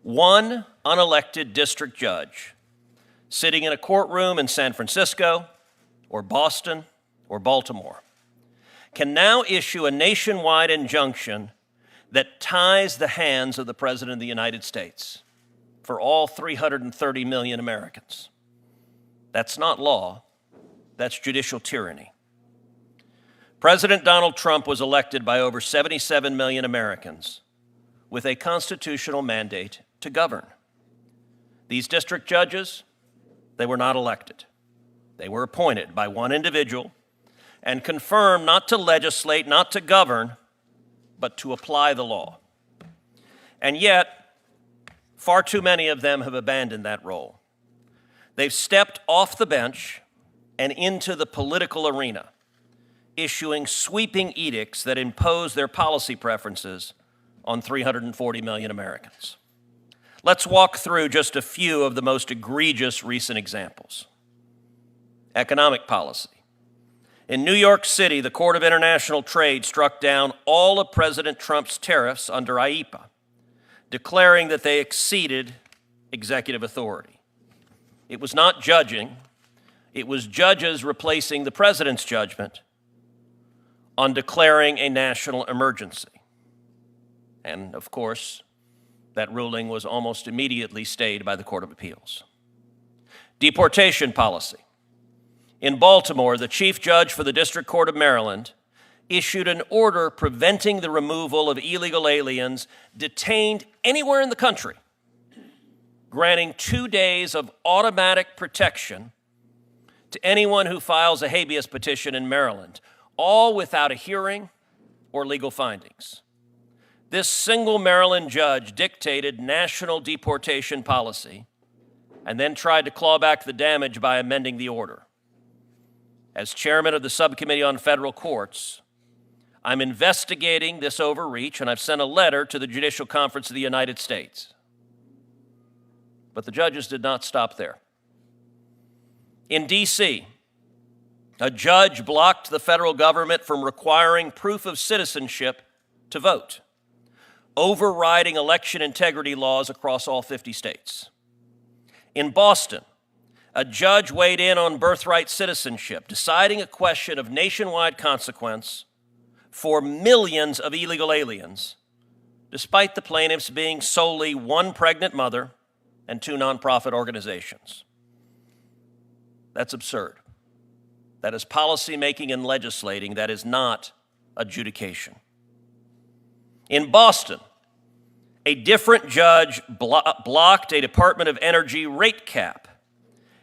One unelected district judge sitting in a courtroom in San Francisco or Boston or Baltimore can now issue a nationwide injunction that ties the hands of the President of the United States for all 330 million Americans. That's not law, that's judicial tyranny. President Donald Trump was elected by over 77 million Americans with a constitutional mandate to govern. These district judges, they were not elected. They were appointed by one individual and confirmed not to legislate, not to govern, but to apply the law. And yet, far too many of them have abandoned that role. They've stepped off the bench and into the political arena, issuing sweeping edicts that impose their policy preferences on 340 million Americans. Let's walk through just a few of the most egregious recent examples. Economic policy. In New York City, the Court of International Trade struck down all of President Trump's tariffs under IEEPA, declaring that they exceeded executive authority. It was not judging, it was judges replacing the president's judgment on declaring a national emergency. And of course, that ruling was almost immediately stayed by the Court of Appeals. Deportation policy. In Baltimore, the chief judge for the District Court of Maryland issued an order preventing the removal of illegal aliens detained anywhere in the country, granting 2 days of automatic protection to anyone who files a habeas petition in Maryland, all without a hearing or legal findings. This single Maryland judge dictated national deportation policy and then tried to claw back the damage by amending the order. As chairman of the subcommittee on federal courts, I'm investigating this overreach, and I've sent a letter to the Judicial Conference of the United States. But the judges did not stop there. In D.C., a judge blocked the federal government from requiring proof of citizenship to vote, overriding election integrity laws across all 50 states. In Boston, a judge weighed in on birthright citizenship, deciding a question of nationwide consequence for millions of illegal aliens, despite the plaintiffs being solely one pregnant mother and 2 nonprofit organizations. That's absurd. That is policymaking and legislating. That is not adjudication. In Boston, a different judge blocked a Department of Energy rate cap,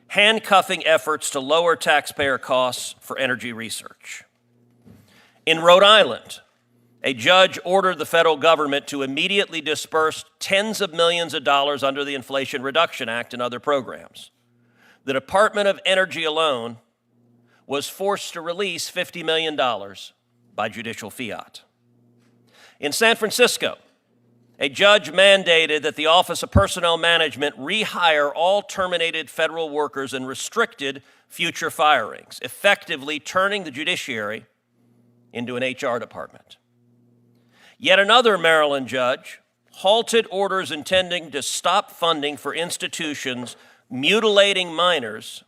handcuffing efforts to lower taxpayer costs for energy research. In Rhode Island, a judge ordered the federal government to immediately disperse tens of millions of dollars under the Inflation Reduction Act and other programs. The Department of Energy alone was forced to release $50 million by judicial fiat. In San Francisco, a judge mandated that the Office of Personnel Management rehire all terminated federal workers and restricted future firings, effectively turning the judiciary into an HR department. Yet another Maryland judge halted orders intending to stop funding for institutions mutilating minors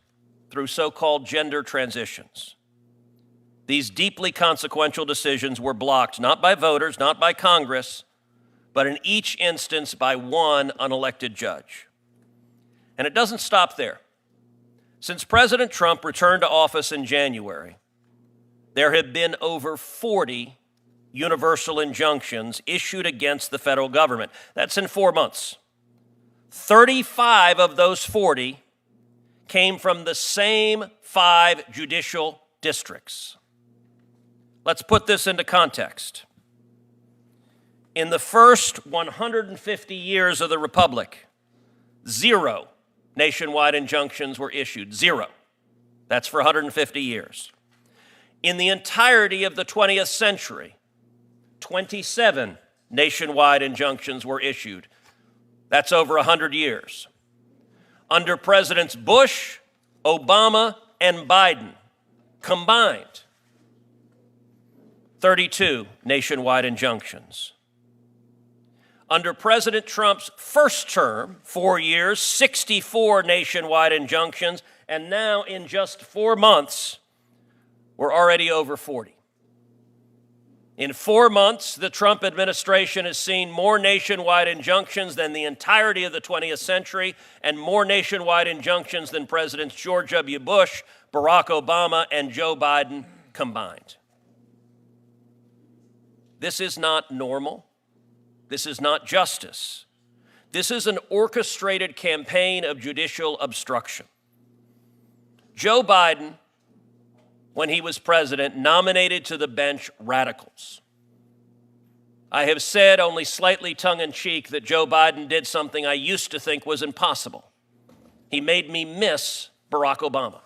through so-called gender transitions. These deeply consequential decisions were blocked not by voters, not by Congress, but in each instance by one unelected judge. And it doesn't stop there. Since President Trump returned to office in January, there have been over 40 universal injunctions issued against the federal government. That's in 4 months. 35 of those 40 came from the same 5 judicial districts. Let's put this into context. In the first 150 years of the Republic, 0 nationwide injunctions were issued. 0. That's for 150 years. In the entirety of the 20th century, 27 nationwide injunctions were issued. That's over 100 years. Under Presidents Bush, Obama, and Biden combined, 32 nationwide injunctions. Under President Trump's first term, 4 years, 64 nationwide injunctions, and now in just 4 months, we're already over 40. In 4 months, the Trump administration has seen more nationwide injunctions than the entirety of the 20th century and more nationwide injunctions than Presidents George W. Bush, Barack Obama, and Joe Biden combined. This is not normal. This is not justice. This is an orchestrated campaign of judicial obstruction. Joe Biden, when he was president, nominated to the bench radicals. I have said, only slightly tongue-in-cheek, that Joe Biden did something I used to think was impossible. He made me miss Barack Obama.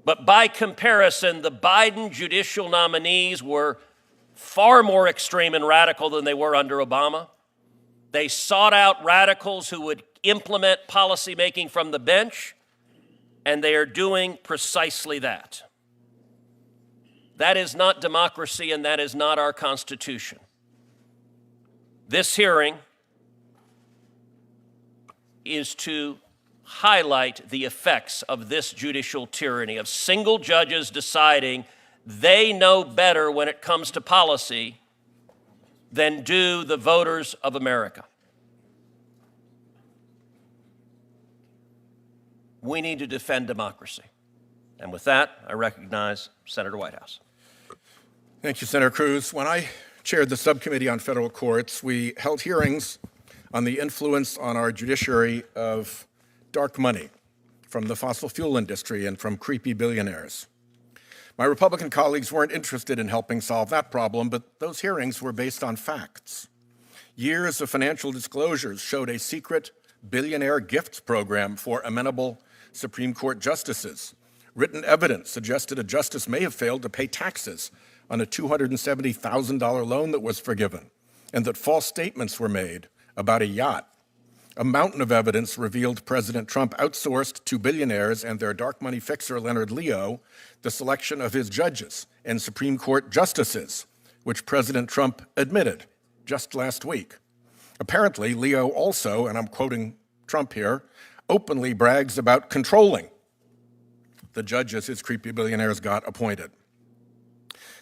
But by comparison, the Biden judicial nominees were far more extreme and radical than they were under Obama. They sought out radicals who would implement policymaking from the bench, and they are doing precisely that. That is not democracy, and that is not our Constitution. This hearing is to highlight the effects of this judicial tyranny, of single judges deciding they know better when it comes to policy than do the voters of America. We need to defend democracy. And with that, I recognize Senator Whitehouse. Thank you, Senator Cruz. When I chaired the subcommittee on federal courts, we held hearings on the influence on our judiciary of dark money from the fossil fuel industry and from creepy billionaires. My Republican colleagues weren't interested in helping solve that problem, but those hearings were based on facts. Years of financial disclosures showed a secret billionaire gifts program for amenable Supreme Court justices. Written evidence suggested a justice may have failed to pay taxes on a $270,000 loan that was forgiven, and that false statements were made about a yacht. A mountain of evidence revealed President Trump outsourced to billionaires and their dark money fixer, Leonard Leo, the selection of his judges and Supreme Court justices, which President Trump admitted just last week. Apparently, Leo also, and I'm quoting Trump here, openly brags about controlling the judges his creepy billionaires got appointed.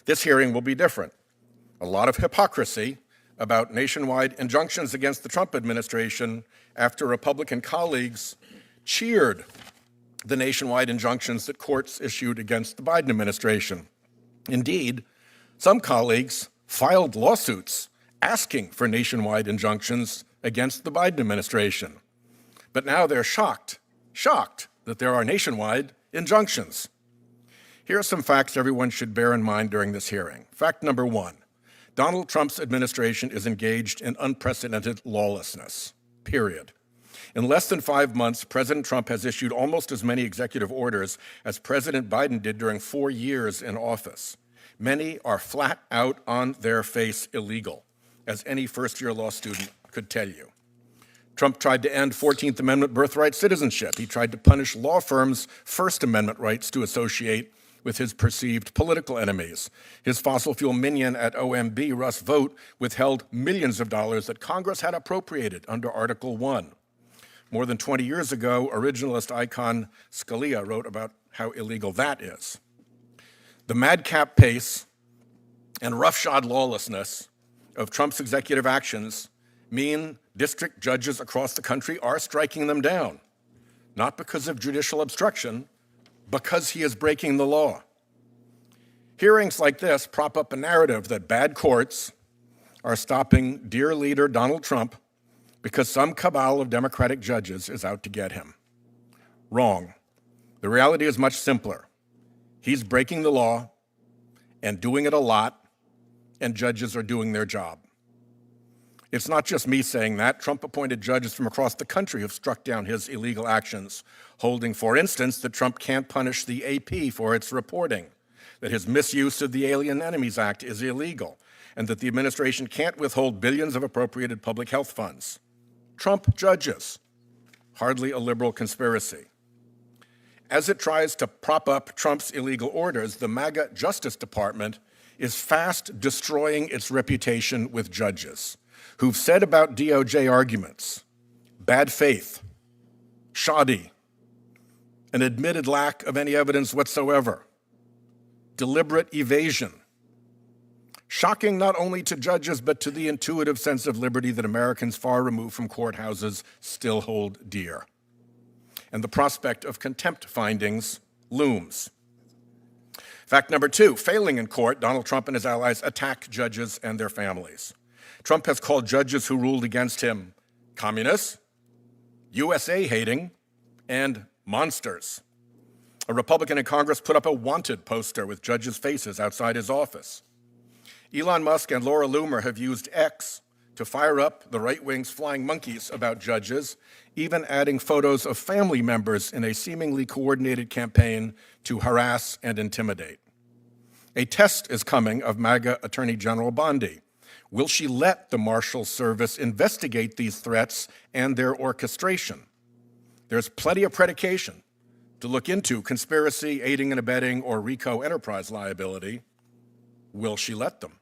This hearing will be different. A lot of hypocrisy about nationwide injunctions against the Trump administration after Republican colleagues cheered the nationwide injunctions that courts issued against the Biden administration. Indeed, some colleagues filed lawsuits asking for nationwide injunctions against the Biden administration. But now they're shocked that there are nationwide injunctions. Here are some facts everyone should bear in mind during this hearing. Fact number one, Donald Trump's administration is engaged in unprecedented lawlessness, period. In less than 5 months, President Trump has issued almost as many executive orders as President Biden did during 4 years in office. Many are flat out on their face illegal, as any first-year law student could tell you. Trump tried to end 14th Amendment birthright citizenship. He tried to punish law firms' First Amendment rights to associate with his perceived political enemies. His fossil fuel minion at OMB, Russ Vought, withheld millions of dollars that Congress had appropriated under Article 1. More than 20 years ago, originalist icon Scalia wrote about how illegal that is. The madcap pace and roughshod lawlessness of Trump's executive actions mean district judges across the country are striking them down, not because of judicial obstruction, because he is breaking the law. Hearings like this prop up a narrative that bad courts are stopping dear leader Donald Trump because some cabal of Democratic judges is out to get him. Wrong. The reality is much simpler. He's breaking the law and doing it a lot, and judges are doing their job. It's not just me saying that. Trump-appointed judges from across the country have struck down his illegal actions, holding, for instance, that Trump can't punish the AP for its reporting, that his misuse of the Alien Enemies Act is illegal, and that the administration can't withhold billions of appropriated public health funds. Trump judges, hardly a liberal conspiracy. As it tries to prop up Trump's illegal orders, the MAGA Justice Department is fast destroying its reputation with judges. who've said about DOJ arguments, bad faith, shoddy, an admitted lack of any evidence whatsoever, deliberate evasion. Shocking not only to judges, but to the intuitive sense of liberty that Americans far removed from courthouses still hold dear. And the prospect of contempt findings looms. Fact number 2, failing in court, Donald Trump and his allies attack judges and their families. Trump has called judges who ruled against him communists, USA-hating, and monsters. A Republican in Congress put up a wanted poster with judges' faces outside his office. Elon Musk and Laura Loomer have used X to fire up the right wing's flying monkeys about judges, even adding photos of family members in a seemingly coordinated campaign to harass and intimidate. A test is coming of MAGA Attorney General Bondi. Will she let the Marshal Service investigate these threats and their orchestration? There's plenty of predication to look into conspiracy, aiding and abetting, or RICO enterprise liability. Will she let them?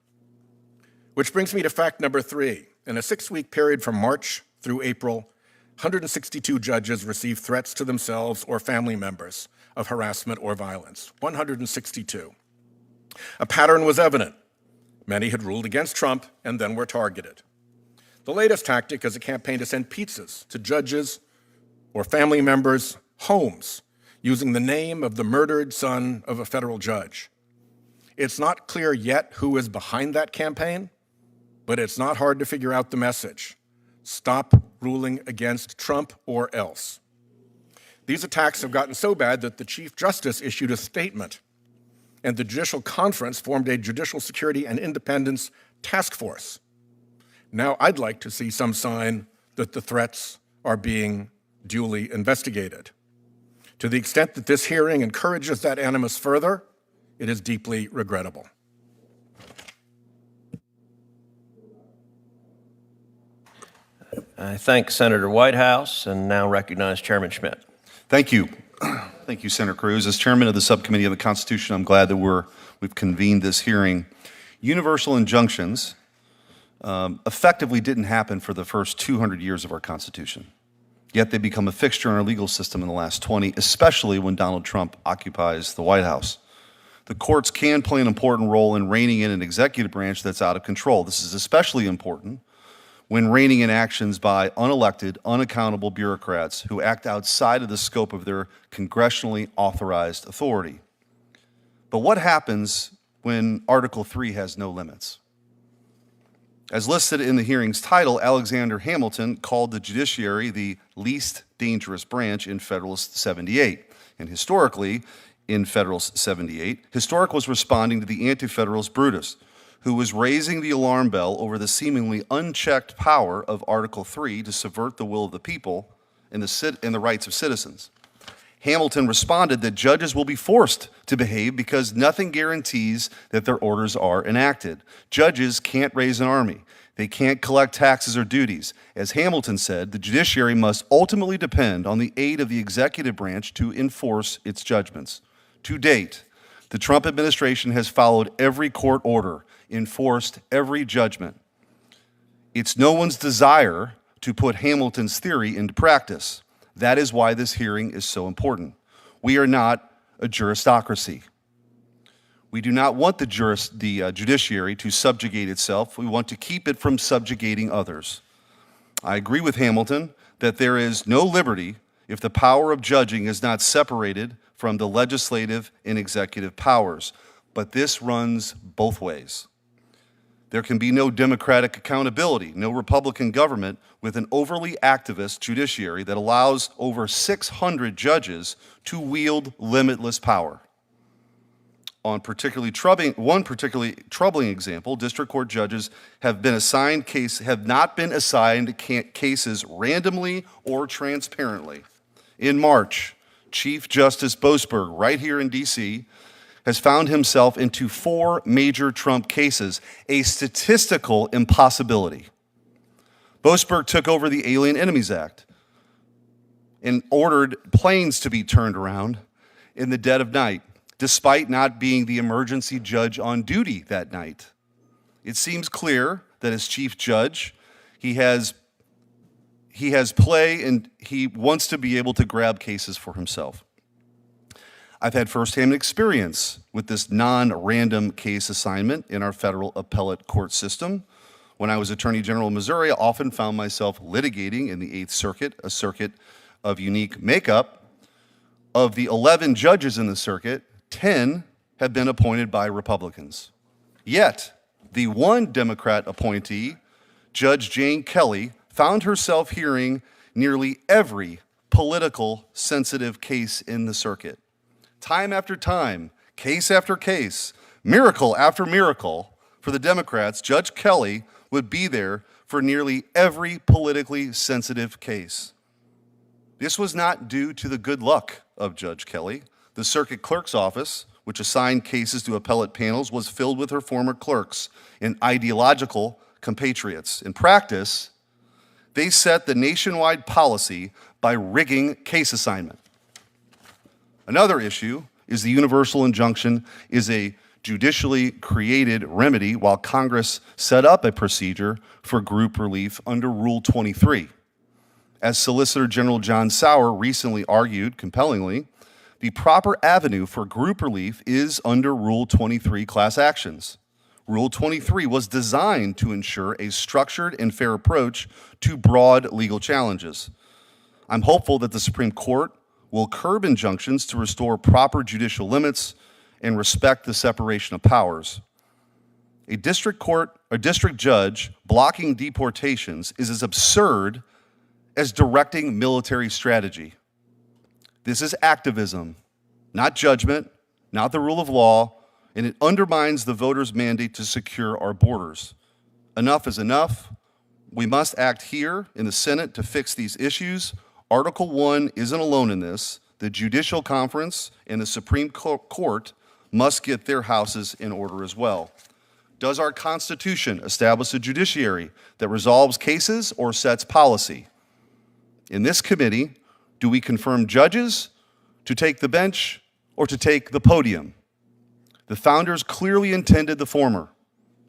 Which brings me to fact number 3. In a 6-week period from March through April, 162 judges received threats to themselves or family members of harassment or violence. 162. A pattern was evident. Many had ruled against Trump and then were targeted. The latest tactic is a campaign to send pizzas to judges or family members' homes using the name of the murdered son of a federal judge. It's not clear yet who is behind that campaign, but it's not hard to figure out the message. Stop ruling against Trump or else. These attacks have gotten so bad that the Chief Justice issued a statement, and the Judicial Conference formed a Judicial Security and Independence Task Force. Now I'd like to see some sign that the threats are being duly investigated. To the extent that this hearing encourages that animus further, it is deeply regrettable. I thank Senator Whitehouse and now recognize Chairman Schmidt. Thank you. Thank you, Senator Cruz. As chairman of the Subcommittee on the Constitution, I'm glad that we've convened this hearing. Universal injunctions effectively didn't happen for the first 200 years of our Constitution. Yet they become a fixture in our legal system in the last 20, especially when Donald Trump occupies the White House. The courts can play an important role in reining in an executive branch that's out of control. This is especially important when reining in actions by unelected, unaccountable bureaucrats who act outside of the scope of their congressionally authorized authority. But what happens when Article 3 has no limits? As listed in the hearing's title, Alexander Hamilton called the judiciary the least dangerous branch in Federalist 78. And historically, in Federalist 78, Historic was responding to the anti-federalist Brutus, who was raising the alarm bell over the seemingly unchecked power of Article 3 to subvert the will of the people and the rights of citizens. Hamilton responded that judges will be forced to behave because nothing guarantees that their orders are enacted. Judges can't raise an army. They can't collect taxes or duties. As Hamilton said, the judiciary must ultimately depend on the aid of the executive branch to enforce its judgments. To date, the Trump administration has followed every court order, enforced every judgment. It's no one's desire to put Hamilton's theory into practice. That is why this hearing is so important. We are not a juristocracy. We do not want the judiciary to subjugate itself. We want to keep it from subjugating others. I agree with Hamilton that there is no liberty if the power of judging is not separated from the legislative and executive powers. But this runs both ways. There can be no democratic accountability, no Republican government with an overly activist judiciary that allows over 600 judges to wield limitless power. On one particularly troubling example, district court judges have not been assigned cases randomly or transparently. In March, Chief Justice Boasberg, right here in D.C., has found himself into 4 major Trump cases, a statistical impossibility. Boasberg took over the Alien Enemies Act and ordered planes to be turned around in the dead of night, despite not being the emergency judge on duty that night. It seems clear that as chief judge, He has play, and he wants to be able to grab cases for himself. I've had firsthand experience with this non-random case assignment in our federal appellate court system. When I was Attorney General of Missouri, I often found myself litigating in the Eighth Circuit, a circuit of unique makeup. Of the 11 judges in the circuit, 10 have been appointed by Republicans. Yet, the one Democrat appointee, Judge Jane Kelly, found herself hearing nearly every political sensitive case in the circuit. Time after time, case after case, miracle after miracle, for the Democrats, Judge Kelly would be there for nearly every politically sensitive case. This was not due to the good luck of Judge Kelly. The circuit clerk's office, which assigned cases to appellate panels, was filled with her former clerks and ideological compatriots. In practice, they set the nationwide policy by rigging case assignment. Another issue is the universal injunction is a judicially created remedy while Congress set up a procedure for group relief under Rule 23. As Solicitor General John Sauer recently argued compellingly, the proper avenue for group relief is under Rule 23 class actions. Rule 23 was designed to ensure a structured and fair approach to broad legal challenges. I'm hopeful that the Supreme Court will curb injunctions to restore proper judicial limits and respect the separation of powers. A district judge blocking deportations is as absurd as directing military strategy. This is activism, not judgment, not the rule of law, and it undermines the voters' mandate to secure our borders. Enough is enough. We must act here in the Senate to fix these issues. Article 1 isn't alone in this. The Judicial Conference and the Supreme Court must get their houses in order as well. Does our Constitution establish a judiciary that resolves cases or sets policy? In this committee, do we confirm judges to take the bench or to take the podium? The founders clearly intended the former.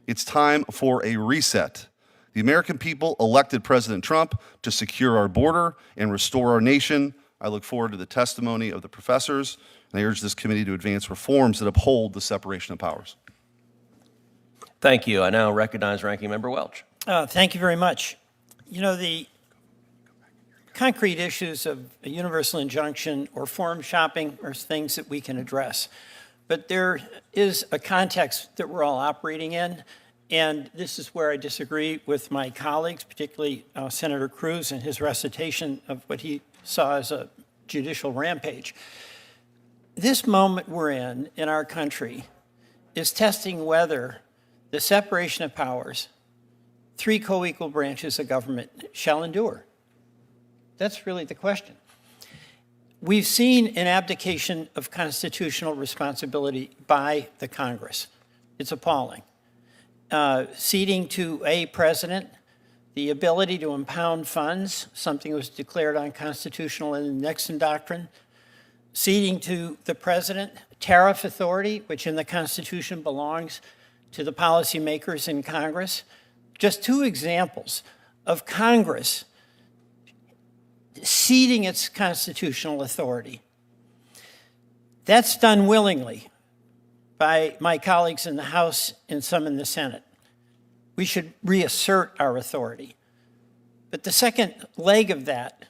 It's time for a reset. The American people elected President Trump to secure our border and restore our nation. I look forward to the testimony of the professors, and I urge this committee to advance reforms that uphold the separation of powers. Thank you. I now recognize Ranking Member Welch. Thank you very much. You know, the concrete issues of a universal injunction or forum shopping are things that we can address. But there is a context that we're all operating in, and this is where I disagree with my colleagues, particularly Senator Cruz and his recitation of what he saw as a judicial rampage. This moment we're in our country, is testing whether the separation of powers, 3 co-equal branches of government, shall endure. That's really the question. We've seen an abdication of constitutional responsibility by the Congress. It's appalling. Ceding to a president the ability to impound funds, something that was declared unconstitutional in the Nixon Doctrine. Ceding to the president tariff authority, which in the Constitution belongs to the policymakers in Congress. Just 2 examples of Congress ceding its constitutional authority. That's done willingly by my colleagues in the House and some in the Senate. We should reassert our authority. But the second leg of that,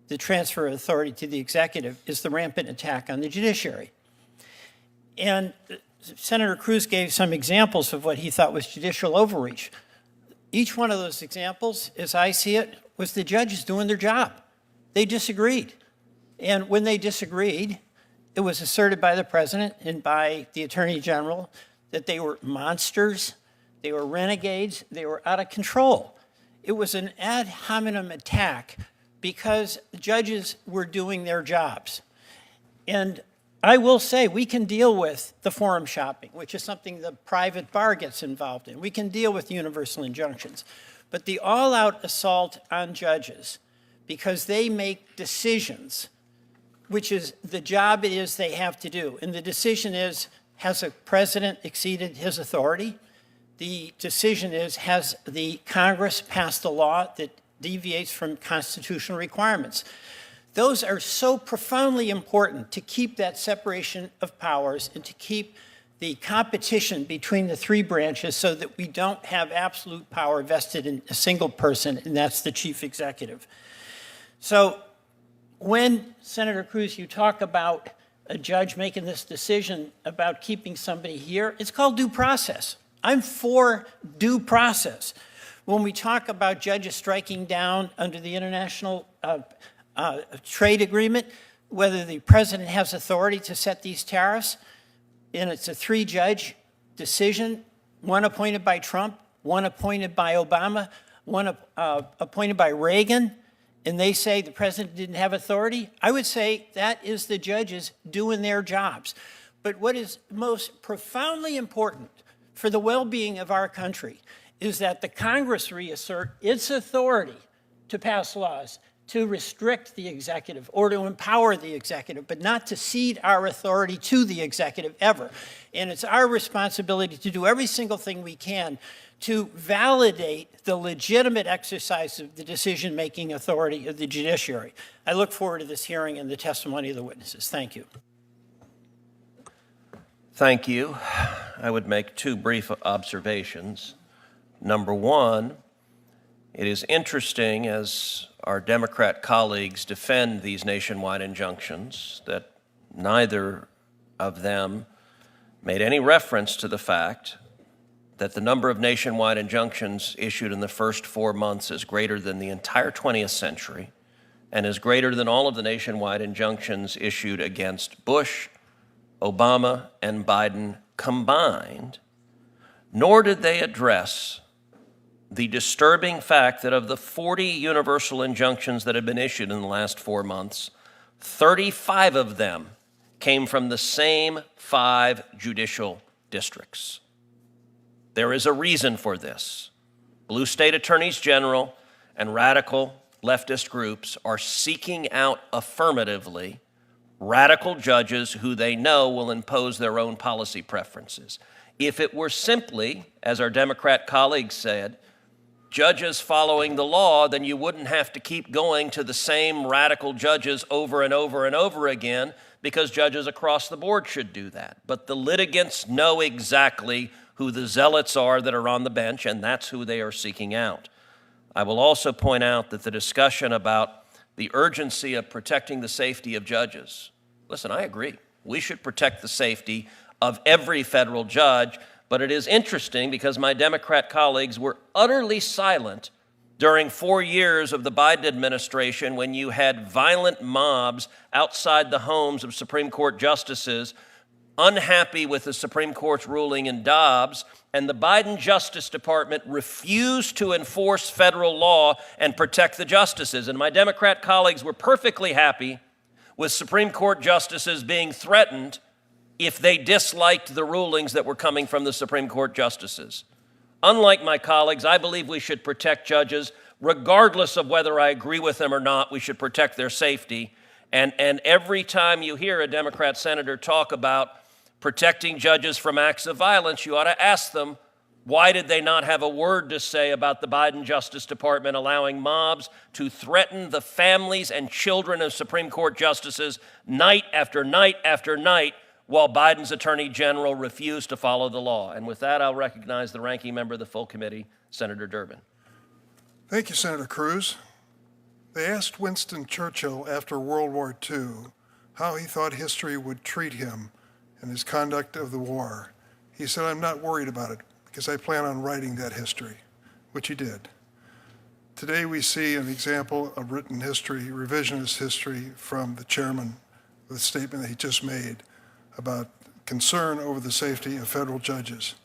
the transfer of authority to the executive, is the rampant attack on the judiciary. And Senator Cruz gave some examples of what he thought was judicial overreach. Each one of those examples, as I see it, was the judges doing their job. They disagreed. And when they disagreed, it was asserted by the president and by the attorney general that they were monsters, they were renegades, they were out of control. It was an ad hominem attack because judges were doing their jobs. And I will say we can deal with the forum shopping, which is something the private bar gets involved in. We can deal with universal injunctions. But the all-out assault on judges, because they make decisions, which is the job it is they have to do. And the decision is, has a president exceeded his authority? The decision is, has the Congress passed a law that deviates from constitutional requirements? Those are so profoundly important to keep that separation of powers and to keep the competition between the three branches so that we don't have absolute power vested in a single person, and that's the chief executive. So when, Senator Cruz, you talk about a judge making this decision about keeping somebody here, it's called due process. I'm for due process. When we talk about judges striking down under the international trade agreement, whether the president has authority to set these tariffs, and it's a three-judge decision, one appointed by Trump, one appointed by Obama, one appointed by Reagan, and they say the president didn't have authority, I would say that is the judges doing their jobs. But what is most profoundly important for the well-being of our country is that the Congress reassert its authority to pass laws, to restrict the executive or to empower the executive, but not to cede our authority to the executive ever. And it's our responsibility to do every single thing we can to validate the legitimate exercise of the decision-making authority of the judiciary. I look forward to this hearing and the testimony of the witnesses. Thank you. Thank you. I would make two brief observations. Number one, it is interesting as our Democrat colleagues defend these nationwide injunctions that neither of them made any reference to the fact that the number of nationwide injunctions issued in the first 4 months is greater than the entire 20th century and is greater than all of the nationwide injunctions issued against Bush, Obama, and Biden combined, nor did they address the disturbing fact that of the 40 universal injunctions that have been issued in the last 4 months, 35 of them came from the same 5 judicial districts. There is a reason for this. Blue state attorneys general and radical leftist groups are seeking out affirmatively radical judges who they know will impose their own policy preferences. If it were simply, as our Democrat colleagues said, judges following the law, then you wouldn't have to keep going to the same radical judges over and over and over again, because judges across the board should do that. But the litigants know exactly who the zealots are that are on the bench, and that's who they are seeking out. I will also point out that the discussion about the urgency of protecting the safety of judges. Listen, I agree. We should protect the safety of every federal judge, but it is interesting because my Democrat colleagues were utterly silent during 4 years of the Biden administration when you had violent mobs outside the homes of Supreme Court justices unhappy with the Supreme Court's ruling in Dobbs, and the Biden Justice Department refused to enforce federal law and protect the justices. And my Democrat colleagues were perfectly happy with Supreme Court justices being threatened if they disliked the rulings that were coming from the Supreme Court justices. Unlike my colleagues, I believe we should protect judges regardless of whether I agree with them or not. We should protect their safety. And every time you hear a Democrat senator talk about protecting judges from acts of violence, you ought to ask them, why did they not have a word to say about the Biden Justice Department allowing mobs to threaten the families and children of Supreme Court justices night after night after night while Biden's Attorney General refused to follow the law? And with that, I'll recognize the ranking member of the full committee, Senator Durbin. Thank you, Senator Cruz. They asked Winston Churchill after World War II how he thought history would treat him and his conduct of the war. He said, "I'm not worried about it because I plan on writing that history," which he did. Today we see an example of written history, revisionist history, from the chairman with the statement that he just made about concern over the safety of federal judges.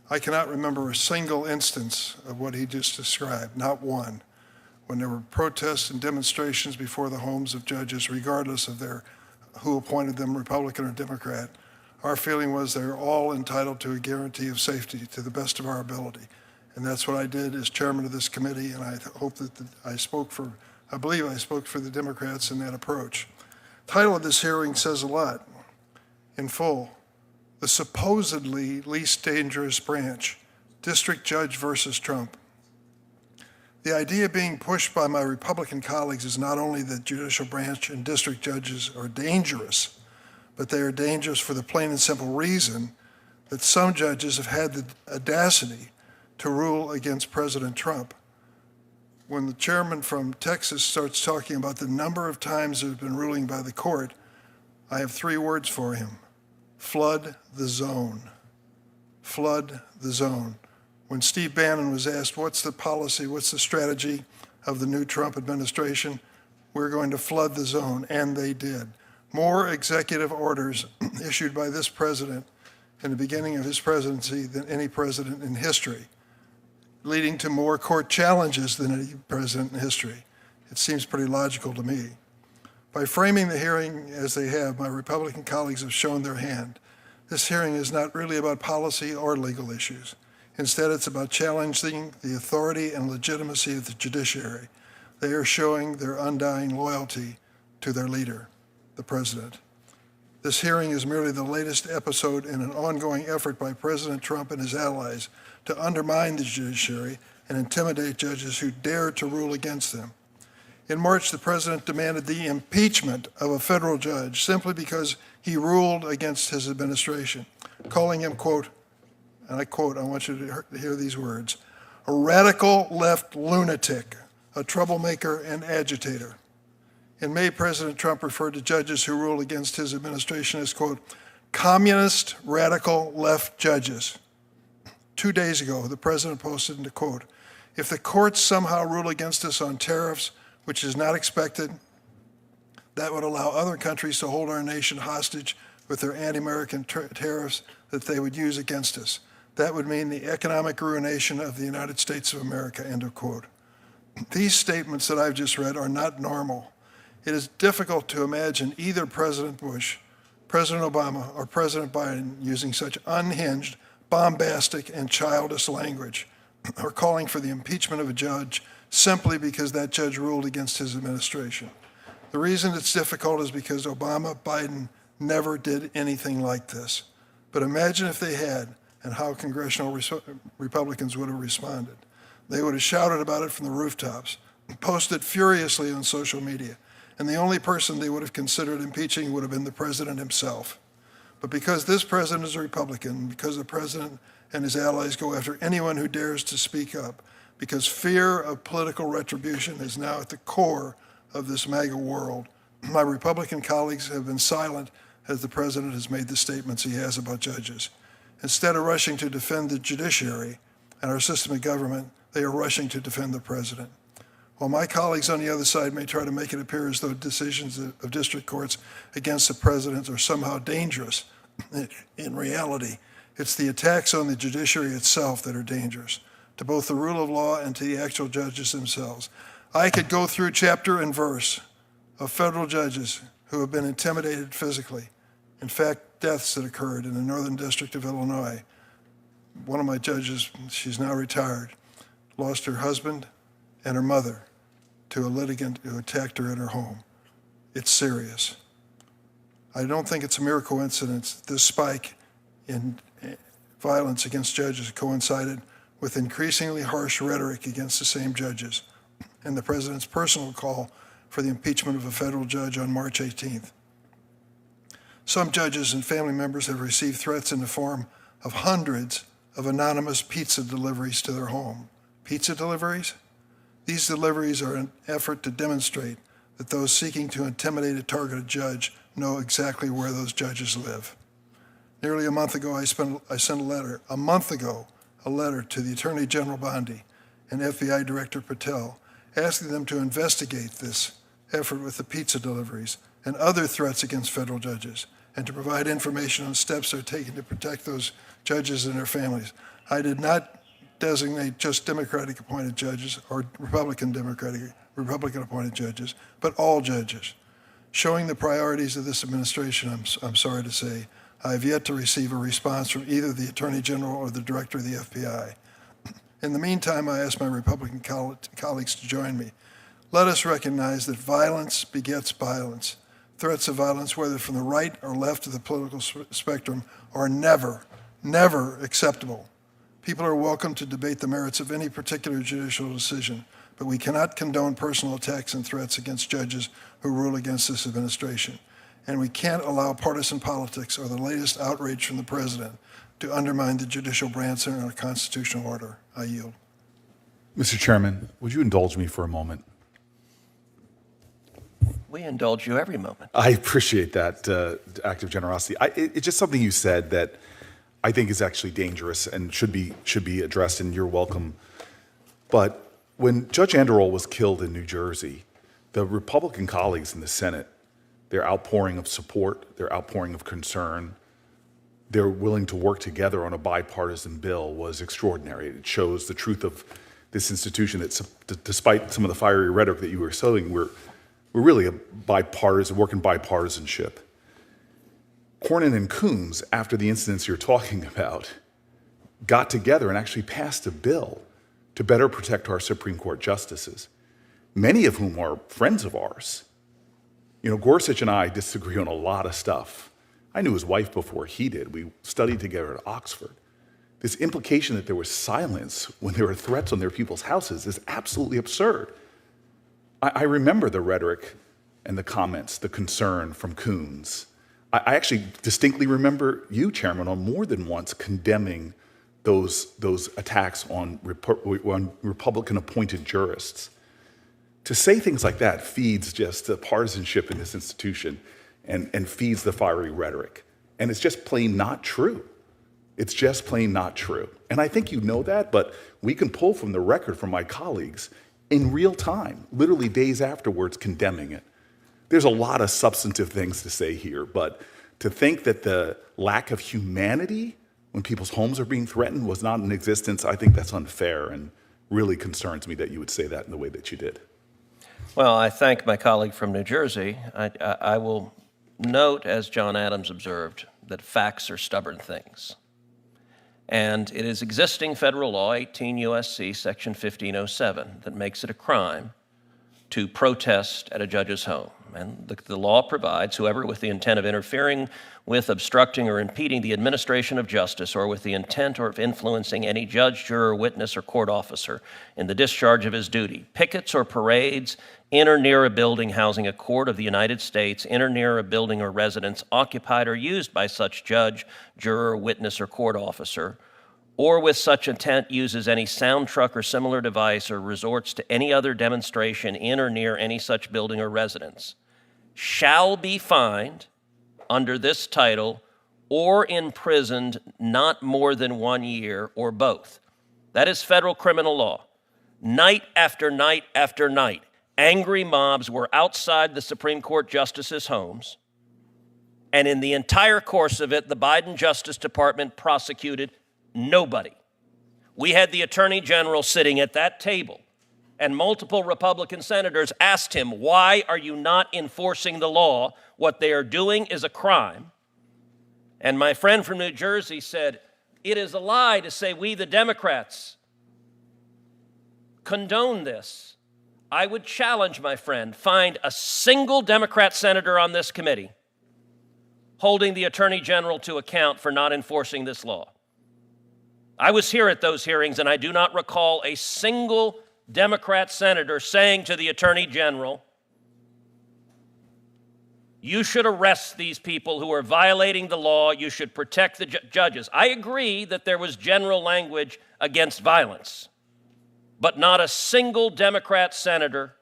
I cannot remember a single instance of what he just described, not one, when there were protests and demonstrations before the homes of judges, regardless of who appointed them, Republican or Democrat. Our feeling was they're all entitled to a guarantee of safety to the best of our ability. And that's what I did as chairman of this committee, and I hope that I believe I spoke for the Democrats in that approach. The title of this hearing says a lot. In full, the supposedly least dangerous branch District Judge versus Trump. The idea being pushed by my Republican colleagues is not only that judicial branch and district judges are dangerous, but they are dangerous for the plain and simple reason that some judges have had the audacity to rule against President Trump. When the chairman from Texas starts talking about the number of times there's been ruling by the court, I have 3 words for him: flood the zone. Flood the zone. When Steve Bannon was asked, what's the policy, what's the strategy of the new Trump administration, we're going to flood the zone, and they did. More executive orders issued by this president in the beginning of his presidency than any president in history, leading to more court challenges than any president in history. It seems pretty logical to me. By framing the hearing as they have, my Republican colleagues have shown their hand. This hearing is not really about policy or legal issues. Instead, it's about challenging the authority and legitimacy of the judiciary. They are showing their undying loyalty to their leader, the president. This hearing is merely the latest episode in an ongoing effort by President Trump and his allies to undermine the judiciary and intimidate judges who dare to rule against them. In March, the president demanded the impeachment of a federal judge simply because he ruled against his administration, calling him, quote, and I quote, I want you to hear these words, a radical left lunatic, a troublemaker and agitator. In May, President Trump referred to judges who ruled against his administration as, quote, communist radical left judges. 2 days ago, the president posted, and quote, if the courts somehow rule against us on tariffs, which is not expected, that would allow other countries to hold our nation hostage with their anti-American tariffs that they would use against us. That would mean the economic ruination of the United States of America, end of quote. These statements that I've just read are not normal. It is difficult to imagine either President Bush, President Obama, or President Biden using such unhinged, bombastic, and childish language, or calling for the impeachment of a judge simply because that judge ruled against his administration. The reason it's difficult is because Obama, Biden never did anything like this. But imagine if they had, and how congressional Republicans would have responded. They would have shouted about it from the rooftops, posted furiously on social media, and the only person they would have considered impeaching would have been the president himself. But because this president is a Republican, because the president and his allies go after anyone who dares to speak up, because fear of political retribution is now at the core of this MAGA world, my Republican colleagues have been silent as the president has made the statements he has about judges. Instead of rushing to defend the judiciary and our system of government, they are rushing to defend the president. While my colleagues on the other side may try to make it appear as though decisions of district courts against the president are somehow dangerous, in reality, it's the attacks on the judiciary itself that are dangerous, to both the rule of law and to the actual judges themselves. I could go through chapter and verse of federal judges who have been intimidated physically. In fact, deaths that occurred in the Northern District of Illinois. One of my judges, she's now retired, lost her husband and her mother to a litigant who attacked her in her home. It's serious. I don't think it's a mere coincidence this spike in violence against judges coincided with increasingly harsh rhetoric against the same judges and the president's personal call for the impeachment of a federal judge on March 18th. Some judges and family members have received threats in the form of hundreds of anonymous pizza deliveries to their home. Pizza deliveries? These deliveries are an effort to demonstrate that those seeking to intimidate a targeted judge know exactly where those judges live. Nearly a month ago, I sent a letter to the Attorney General Bondi and FBI Director Patel, asking them to investigate this effort with the pizza deliveries and other threats against federal judges, and to provide information on steps they're taking to protect those judges and their families. I did not designate just Democratic appointed judges or Republican appointed judges, but all judges. Showing the priorities of this administration, I'm sorry to say, I have yet to receive a response from either the Attorney General or the Director of the FBI. In the meantime, I ask my Republican colleagues to join me. Let us recognize that violence begets violence. Threats of violence, whether from the right or left of the political spectrum, are never, never acceptable. People are welcome to debate the merits of any particular judicial decision, but we cannot condone personal attacks and threats against judges who rule against this administration. And we can't allow partisan politics or the latest outrage from the president to undermine the judicial branch in our constitutional order. I yield. Mr. Chairman, would you indulge me for a moment? We indulge you every moment. I appreciate that act of generosity. It's just something you said that I think is actually dangerous and should be addressed, and you're welcome. But when Judge Anderol was killed in New Jersey, the Republican colleagues in the Senate, their outpouring of support, their outpouring of concern, they're willing to work together on a bipartisan bill was extraordinary. It shows the truth of this institution that despite some of the fiery rhetoric that you were sowing, we're really a bipartisan, working bipartisanship. Cornyn and Coons, after the incidents you're talking about, got together and actually passed a bill to better protect our Supreme Court justices, many of whom are friends of ours. You know, Gorsuch and I disagree on a lot of stuff. I knew his wife before he did. We studied together at Oxford. This implication that there was silence when there were threats on their people's houses is absolutely absurd. I remember the rhetoric and the comments, the concern from Coons. I actually distinctly remember you, Chairman, on more than once condemning those attacks on Republican-appointed jurists. To say things like that feeds just the partisanship in this institution and feeds the fiery rhetoric. And it's just plain not true. It's just plain not true. And I think you know that, but we can pull from the record from my colleagues in real time, literally days afterwards, condemning it. There's a lot of substantive things to say here, but to think that the lack of humanity when people's homes are being threatened was not in existence, I think that's unfair and really concerns me that you would say that in the way that you did. Well, I thank my colleague from New Jersey. I will note, as John Adams observed, that facts are stubborn things. And it is existing federal law, 18 U.S.C. section 1507, that makes it a crime to protest at a judge's home. And the law provides whoever with the intent of interfering with, obstructing, or impeding the administration of justice, or with the intent or of influencing any judge, juror, witness, or court officer in the discharge of his duty, pickets or parades in or near a building housing a court of the United States, in or near a building or residence occupied or used by such judge, juror, witness, or court officer, or with such intent uses any sound truck or similar device, or resorts to any other demonstration in or near any such building or residence, shall be fined under this title or imprisoned not more than 1 year, or both. That is federal criminal law. Night after night after night, angry mobs were outside the Supreme Court justices' homes, and in the entire course of it, the Biden Justice Department prosecuted nobody. We had the Attorney General sitting at that table, and multiple Republican senators asked him, why are you not enforcing the law? What they are doing is a crime. And my friend from New Jersey said, it is a lie to say we, the Democrats, condone this. I would challenge, my friend, find a single Democrat senator on this committee holding the Attorney General to account for not enforcing this law. I was here at those hearings, and I do not recall a single Democrat senator saying to the Attorney General, you should arrest these people who are violating the law, you should protect the judges. I agree that there was general language against violence, but not a single Democrat senator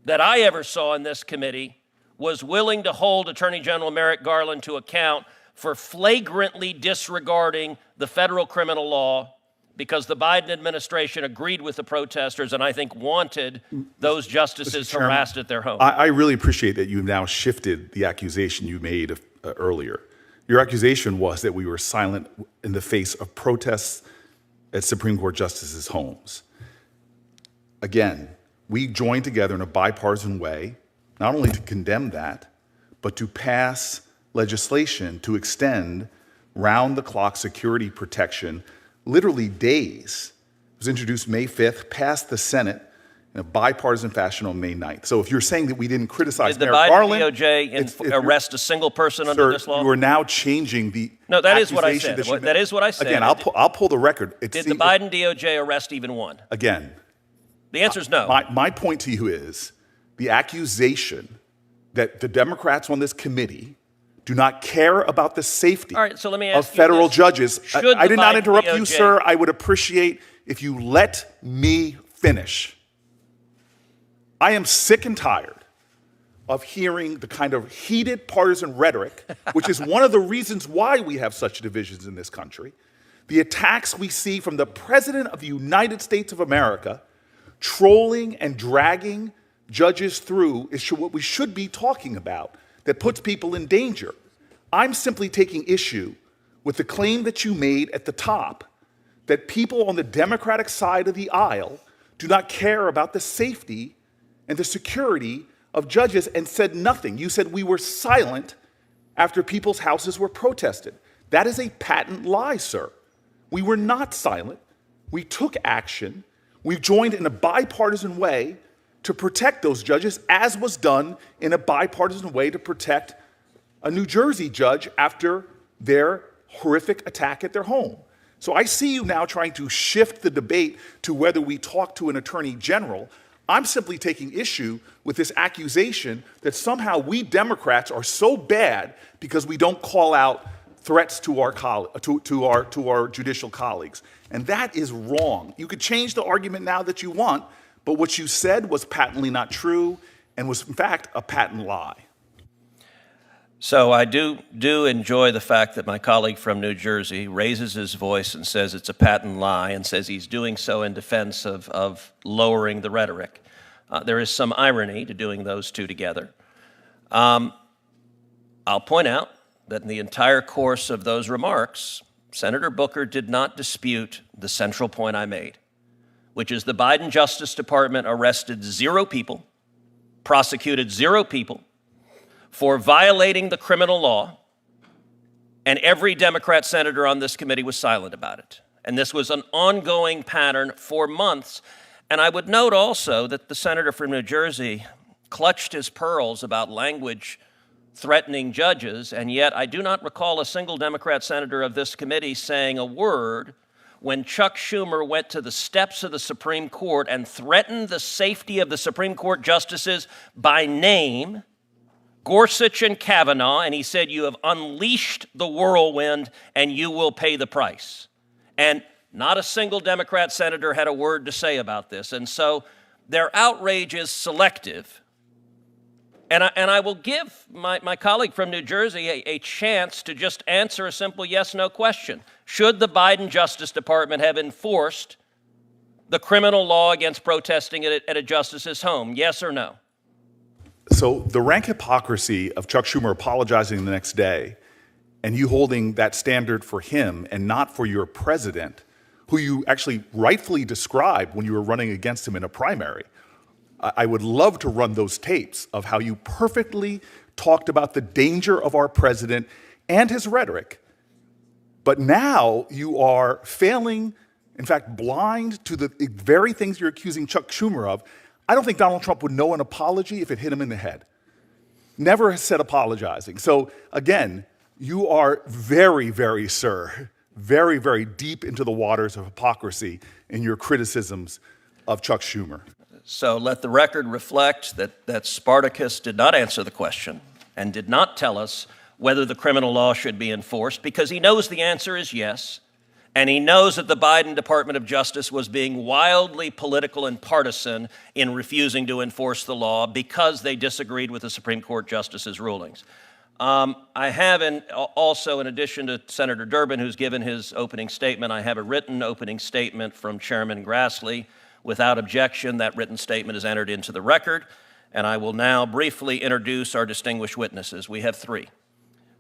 that I ever saw in this committee was willing to hold Attorney General Merrick Garland to account for flagrantly disregarding the federal criminal law, because the Biden administration agreed with the protesters and I think wanted those justices harassed at their home. I really appreciate that you've now shifted the accusation you made earlier. Your accusation was that we were silent in the face of protests at Supreme Court justices' homes. Again, we joined together in a bipartisan way, not only to condemn that, but to pass legislation to extend round-the-clock security protection, literally days. It was introduced May 5th, passed the Senate, in a bipartisan fashion on May 9th. So if you're saying that we didn't criticize Did the Merrick Biden Garland, DOJ arrest a single person under sir, this law? you are now changing the No, that is what I accusation said. you That is what I said. Again, I'll pull the record. Did the Biden DOJ arrest even one? Again, The answer is no. my point to you is the accusation that the Democrats on this committee do not care about the safety All right, so let me of ask you federal this. judges. Should I the did not Biden interrupt you, DOJ sir. I would appreciate if you let me finish. I am sick and tired of hearing the kind of heated partisan rhetoric, which is one of the reasons why we have such divisions in this country. The attacks we see from the President of the United States of America trolling and dragging judges through is what we should be talking about that puts people in danger. I'm simply taking issue with the claim that you made at the top that people on the Democratic side of the aisle do not care about the safety and the security of judges and said nothing. You said we were silent after people's houses were protested. That is a patent lie, sir. We were not silent. We took action. We joined in a bipartisan way to protect those judges, as was done in a bipartisan way to protect a New Jersey judge after their horrific attack at their home. So I see you now trying to shift the debate to whether we talk to an attorney general. I'm simply taking issue with this accusation that somehow we Democrats are so bad because we don't call out threats to our judicial colleagues. And that is wrong. You could change the argument now that you want, but what you said was patently not true and was, in fact, a patent lie. So I do enjoy the fact that my colleague from New Jersey raises his voice and says it's a patent lie and says he's doing so in defense of lowering the rhetoric. There is some irony to doing those two together. I'll point out that in the entire course of those remarks, Senator Booker did not dispute the central point I made, which is the Biden Justice Department arrested 0 people, prosecuted 0 people, for violating the criminal law, and every Democrat senator on this committee was silent about it. And this was an ongoing pattern for months. And I would note also that the senator from New Jersey clutched his pearls about language threatening judges, and yet I do not recall a single Democrat senator of this committee saying a word when Chuck Schumer went to the steps of the Supreme Court and threatened the safety of the Supreme Court justices by name, Gorsuch and Kavanaugh, and he said, "You have unleashed the whirlwind and you will pay the price." And not a single Democrat senator had a word to say about this. And so their outrage is selective. And I will give my colleague from New Jersey a chance to just answer a simple yes-no question. Should the Biden Justice Department have enforced the criminal law against protesting at a justice's home? Yes or no? So the rank hypocrisy of Chuck Schumer apologizing the next day and you holding that standard for him and not for your president, who you actually rightfully described when you were running against him in a primary. I would love to run those tapes of how you perfectly talked about the danger of our president and his rhetoric. But now you are failing, in fact, blind to the very things you're accusing Chuck Schumer of. I don't think Donald Trump would know an apology if it hit him in the head. Never has said apologizing. So again, you are very, very, sir, very, very deep into the waters of hypocrisy in your criticisms of Chuck Schumer. So let the record reflect that Spartacus did not answer the question and did not tell us whether the criminal law should be enforced, because he knows the answer is yes, and he knows that the Biden Department of Justice was being wildly political and partisan in refusing to enforce the law because they disagreed with the Supreme Court justices' rulings. I have also, in addition to Senator Durbin, who's given his opening statement, I have a written opening statement from Chairman Grassley. Without objection, that written statement is entered into the record, and I will now briefly introduce our distinguished witnesses. We have 3.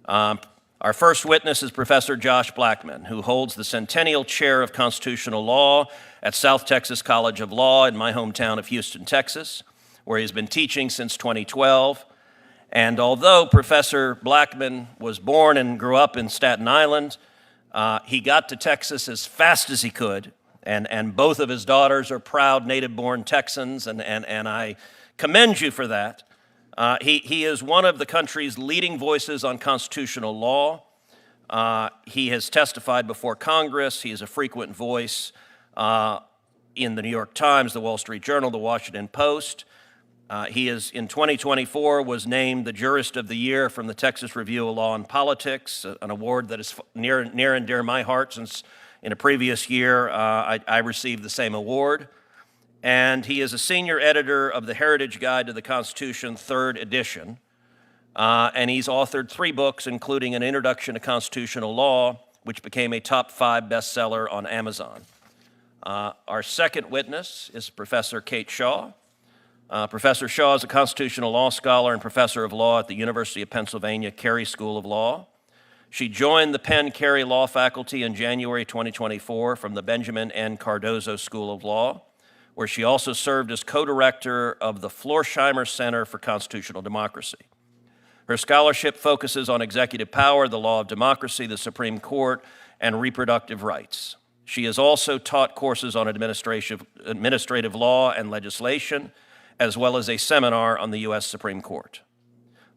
Our first witness is Professor Josh Blackman, who holds the Centennial Chair of Constitutional Law at South Texas College of Law in my hometown of Houston, Texas, where he's been teaching since 2012. And although Professor Blackman was born and grew up in Staten Island, he got to Texas as fast as he could and both of his daughters are proud native-born Texans, and I commend you for that. He is one of the country's leading voices on constitutional law. He has testified before Congress. He is a frequent voice in the New York Times, the Wall Street Journal, the Washington Post. He is, in 2024, was named the Jurist of the Year from the Texas Review of Law and Politics, an award that is near and dear to my heart, since in a previous year I received the same award. And he is a senior editor of the Heritage Guide to the Constitution, 3rd edition. And he's authored 3 books, including An Introduction to Constitutional Law, which became a top 5 bestseller on Amazon. Our second witness is Professor Kate Shaw. Professor Shaw is a constitutional law scholar and professor of law at the University of Pennsylvania Carey School of Law. She joined the Penn Carey Law faculty in January 2024 from the Benjamin N. Cardozo School of Law, where she also served as co-director of the Florsheim Center for Constitutional Democracy. Her scholarship focuses on executive power, the law of democracy, the Supreme Court, and reproductive rights. She has also taught courses on administrative law and legislation, as well as a seminar on the U.S. Supreme Court.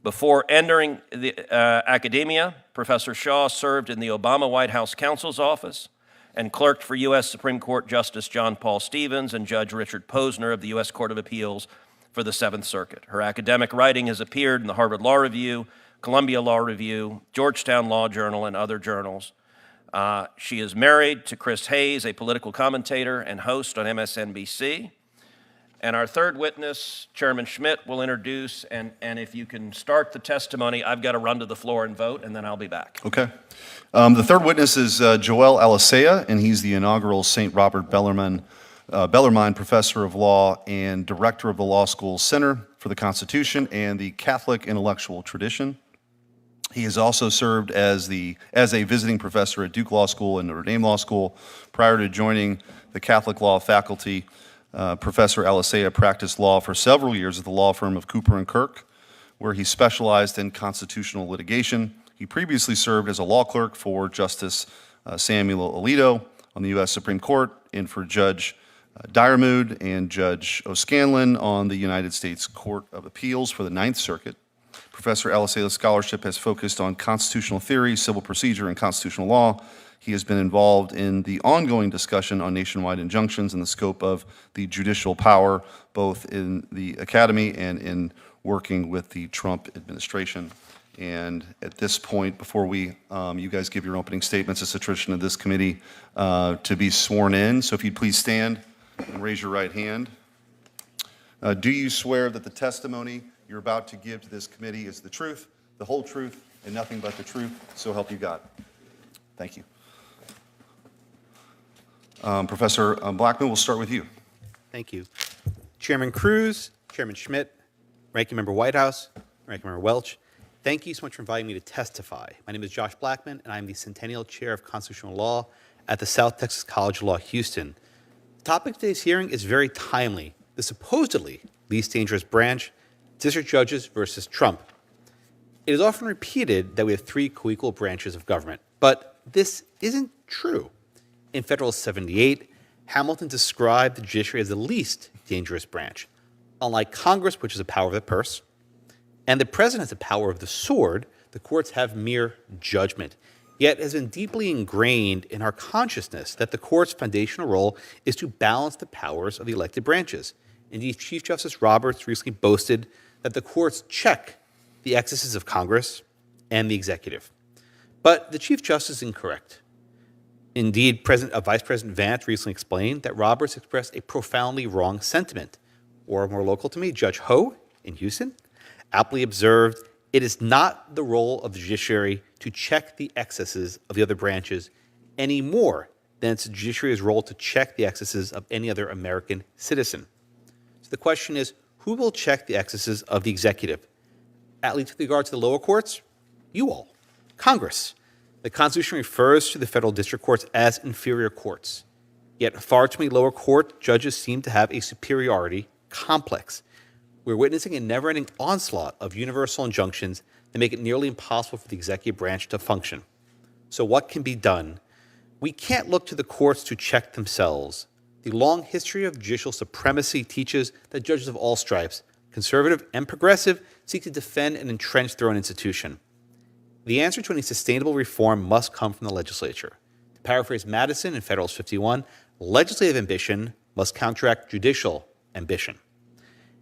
Before entering the academia, Professor Shaw served in the Obama White House counsel's office and clerked for U.S. Supreme Court Justice John Paul Stevens and Judge Richard Posner of the U.S. Court of Appeals for the Seventh Circuit. Her academic writing has appeared in the Harvard Law Review, Columbia Law Review, Georgetown Law Journal, and other journals. She is married to Chris Hayes, a political commentator and host on MSNBC. And our third witness, Chairman Schmidt, will introduce, and if you can start the testimony, I've got to run to the floor and vote, and then I'll be back. Okay. The third witness is Joel Alicea, and he's the inaugural St. Robert Bellarmine Professor of Law and Director of the Law School Center for the Constitution and the Catholic Intellectual Tradition. He has also served as a visiting professor at Duke Law School and Notre Dame Law School. Prior to joining the Catholic Law faculty, Professor Alicea practiced law for several years at the law firm of Cooper & Kirk, where he specialized in constitutional litigation. He previously served as a law clerk for Justice Samuel Alito on the U.S. Supreme Court and for Judge Dyermood and Judge O'Scanlan on the United States Court of Appeals for the Ninth Circuit. Professor Alicea's scholarship has focused on constitutional theory, civil procedure, and constitutional law. He has been involved in the ongoing discussion on nationwide injunctions in the scope of the judicial power, both in the academy and in working with the Trump administration. And at this point, before you guys give your opening statements, it's a tradition of this committee to be sworn in. So if you'd please stand and raise your right hand. Do you swear that the testimony you're about to give to this committee is the truth, the whole truth, and nothing but the truth? So help you God. Thank you. Professor Blackman, we'll start with you. Thank you. Chairman Cruz, Chairman Schmidt, Ranking Member Whitehouse, Ranking Member Welch, thank you so much for inviting me to testify. My name is Josh Blackman, and I'm the Centennial Chair of Constitutional Law at the South Texas College of Law, Houston. The topic of today's hearing is very timely. The supposedly least dangerous branch, district judges versus Trump. It is often repeated that we have 3 co-equal branches of government, but this isn't true. In Federalist 78, Hamilton described the judiciary as the least dangerous branch. Unlike Congress, which is a power of the purse, and the president has the power of the sword, the courts have mere judgment. Yet it has been deeply ingrained in our consciousness that the court's foundational role is to balance the powers of the elected branches. Indeed, Chief Justice Roberts recently boasted that the courts check the excesses of Congress and the executive. But the Chief Justice is incorrect. Indeed, Vice President Vance recently explained that Roberts expressed a profoundly wrong sentiment. Or more local to me, Judge Ho in Houston aptly observed, it is not the role of the judiciary to check the excesses of the other branches any more than it's the judiciary's role to check the excesses of any other American citizen. So the question is, who will check the excesses of the executive? At least with regard to the lower courts, you all, Congress. The Constitution refers to the federal district courts as inferior courts. Yet far too many lower court judges seem to have a superiority complex. We're witnessing a never-ending onslaught of universal injunctions that make it nearly impossible for the executive branch to function. So what can be done? We can't look to the courts to check themselves. The long history of judicial supremacy teaches that judges of all stripes, conservative and progressive, seek to defend and entrench their own institution. The answer to any sustainable reform must come from the legislature. To paraphrase Madison in Federalist 51, legislative ambition must counteract judicial ambition.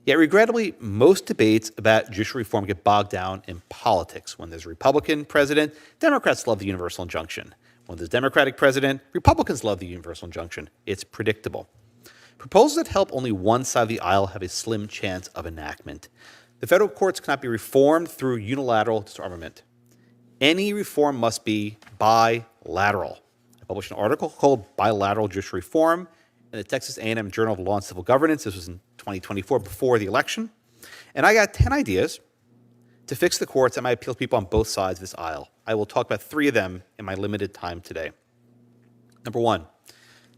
Yet regrettably, most debates about judicial reform get bogged down in politics. When there's a Republican president, Democrats love the universal injunction. When there's a Democratic president, Republicans love the universal injunction. It's predictable. Proposals that help only one side of the aisle have a slim chance of enactment. The federal courts cannot be reformed through unilateral disarmament. Any reform must be bilateral. I published an article called Bilateral Judicial Reform in the Texas A&M Journal of Law and Civil Governance. This was in 2024, before the election. And I got 10 ideas to fix the courts that might appeal to people on both sides of this aisle. I will talk about 3 of them in my limited time today. Number 1,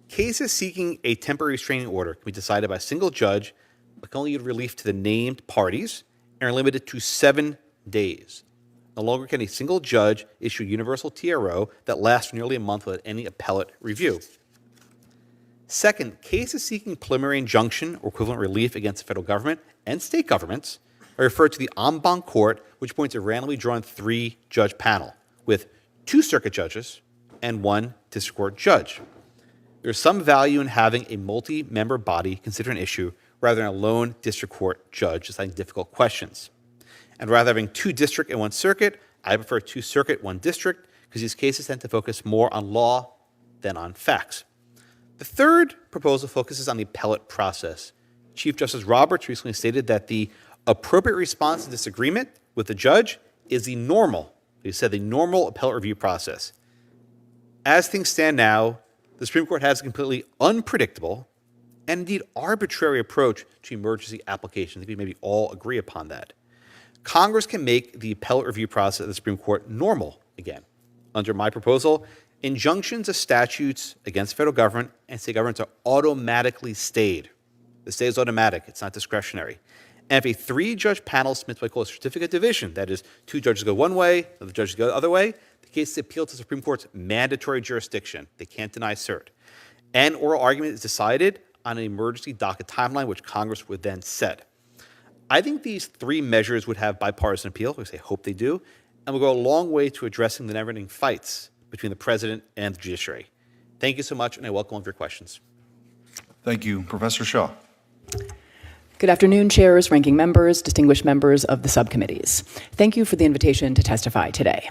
cases seeking a temporary restraining order can be decided by a single judge, but can only give relief to the named parties and are limited to 7 days. No longer can a single judge issue a universal TRO that lasts nearly a month without any appellate review. Second, cases seeking preliminary injunction or equivalent relief against the federal government and state governments are referred to the en banc court, which appoints a randomly drawn 3-judge panel with 2 circuit judges and 1 district court judge. There's some value in having a multi-member body consider an issue rather than a lone district court judge deciding difficult questions. And rather than having 2 district and 1 circuit, I prefer 2 circuit, 1 district, because these cases tend to focus more on law than on facts. The third proposal focuses on the appellate process. Chief Justice Roberts recently stated that the appropriate response to disagreement with the judge is the normal, he said, the normal appellate review process. As things stand now, the Supreme Court has a completely unpredictable and indeed arbitrary approach to emergency application. I think we maybe all agree upon that. Congress can make the appellate review process of the Supreme Court normal again. Under my proposal, injunctions of statutes against federal government and state governments are automatically stayed. The stay is automatic, it's not discretionary. And if a 3-judge panel submits what I call a certificate of division, that is, 2 judges go one way, the other judges go the other way, the case is appealed to the Supreme Court's mandatory jurisdiction. They can't deny cert. And oral argument is decided on an emergency docket timeline, which Congress would then set. I think these 3 measures would have bipartisan appeal, at least I hope they do, and will go a long way to addressing the never-ending fights between the president and the judiciary. Thank you so much, and I welcome all of your questions. Thank you. Professor Shaw. Good afternoon, chairs, ranking members, distinguished members of the subcommittees. Thank you for the invitation to testify today.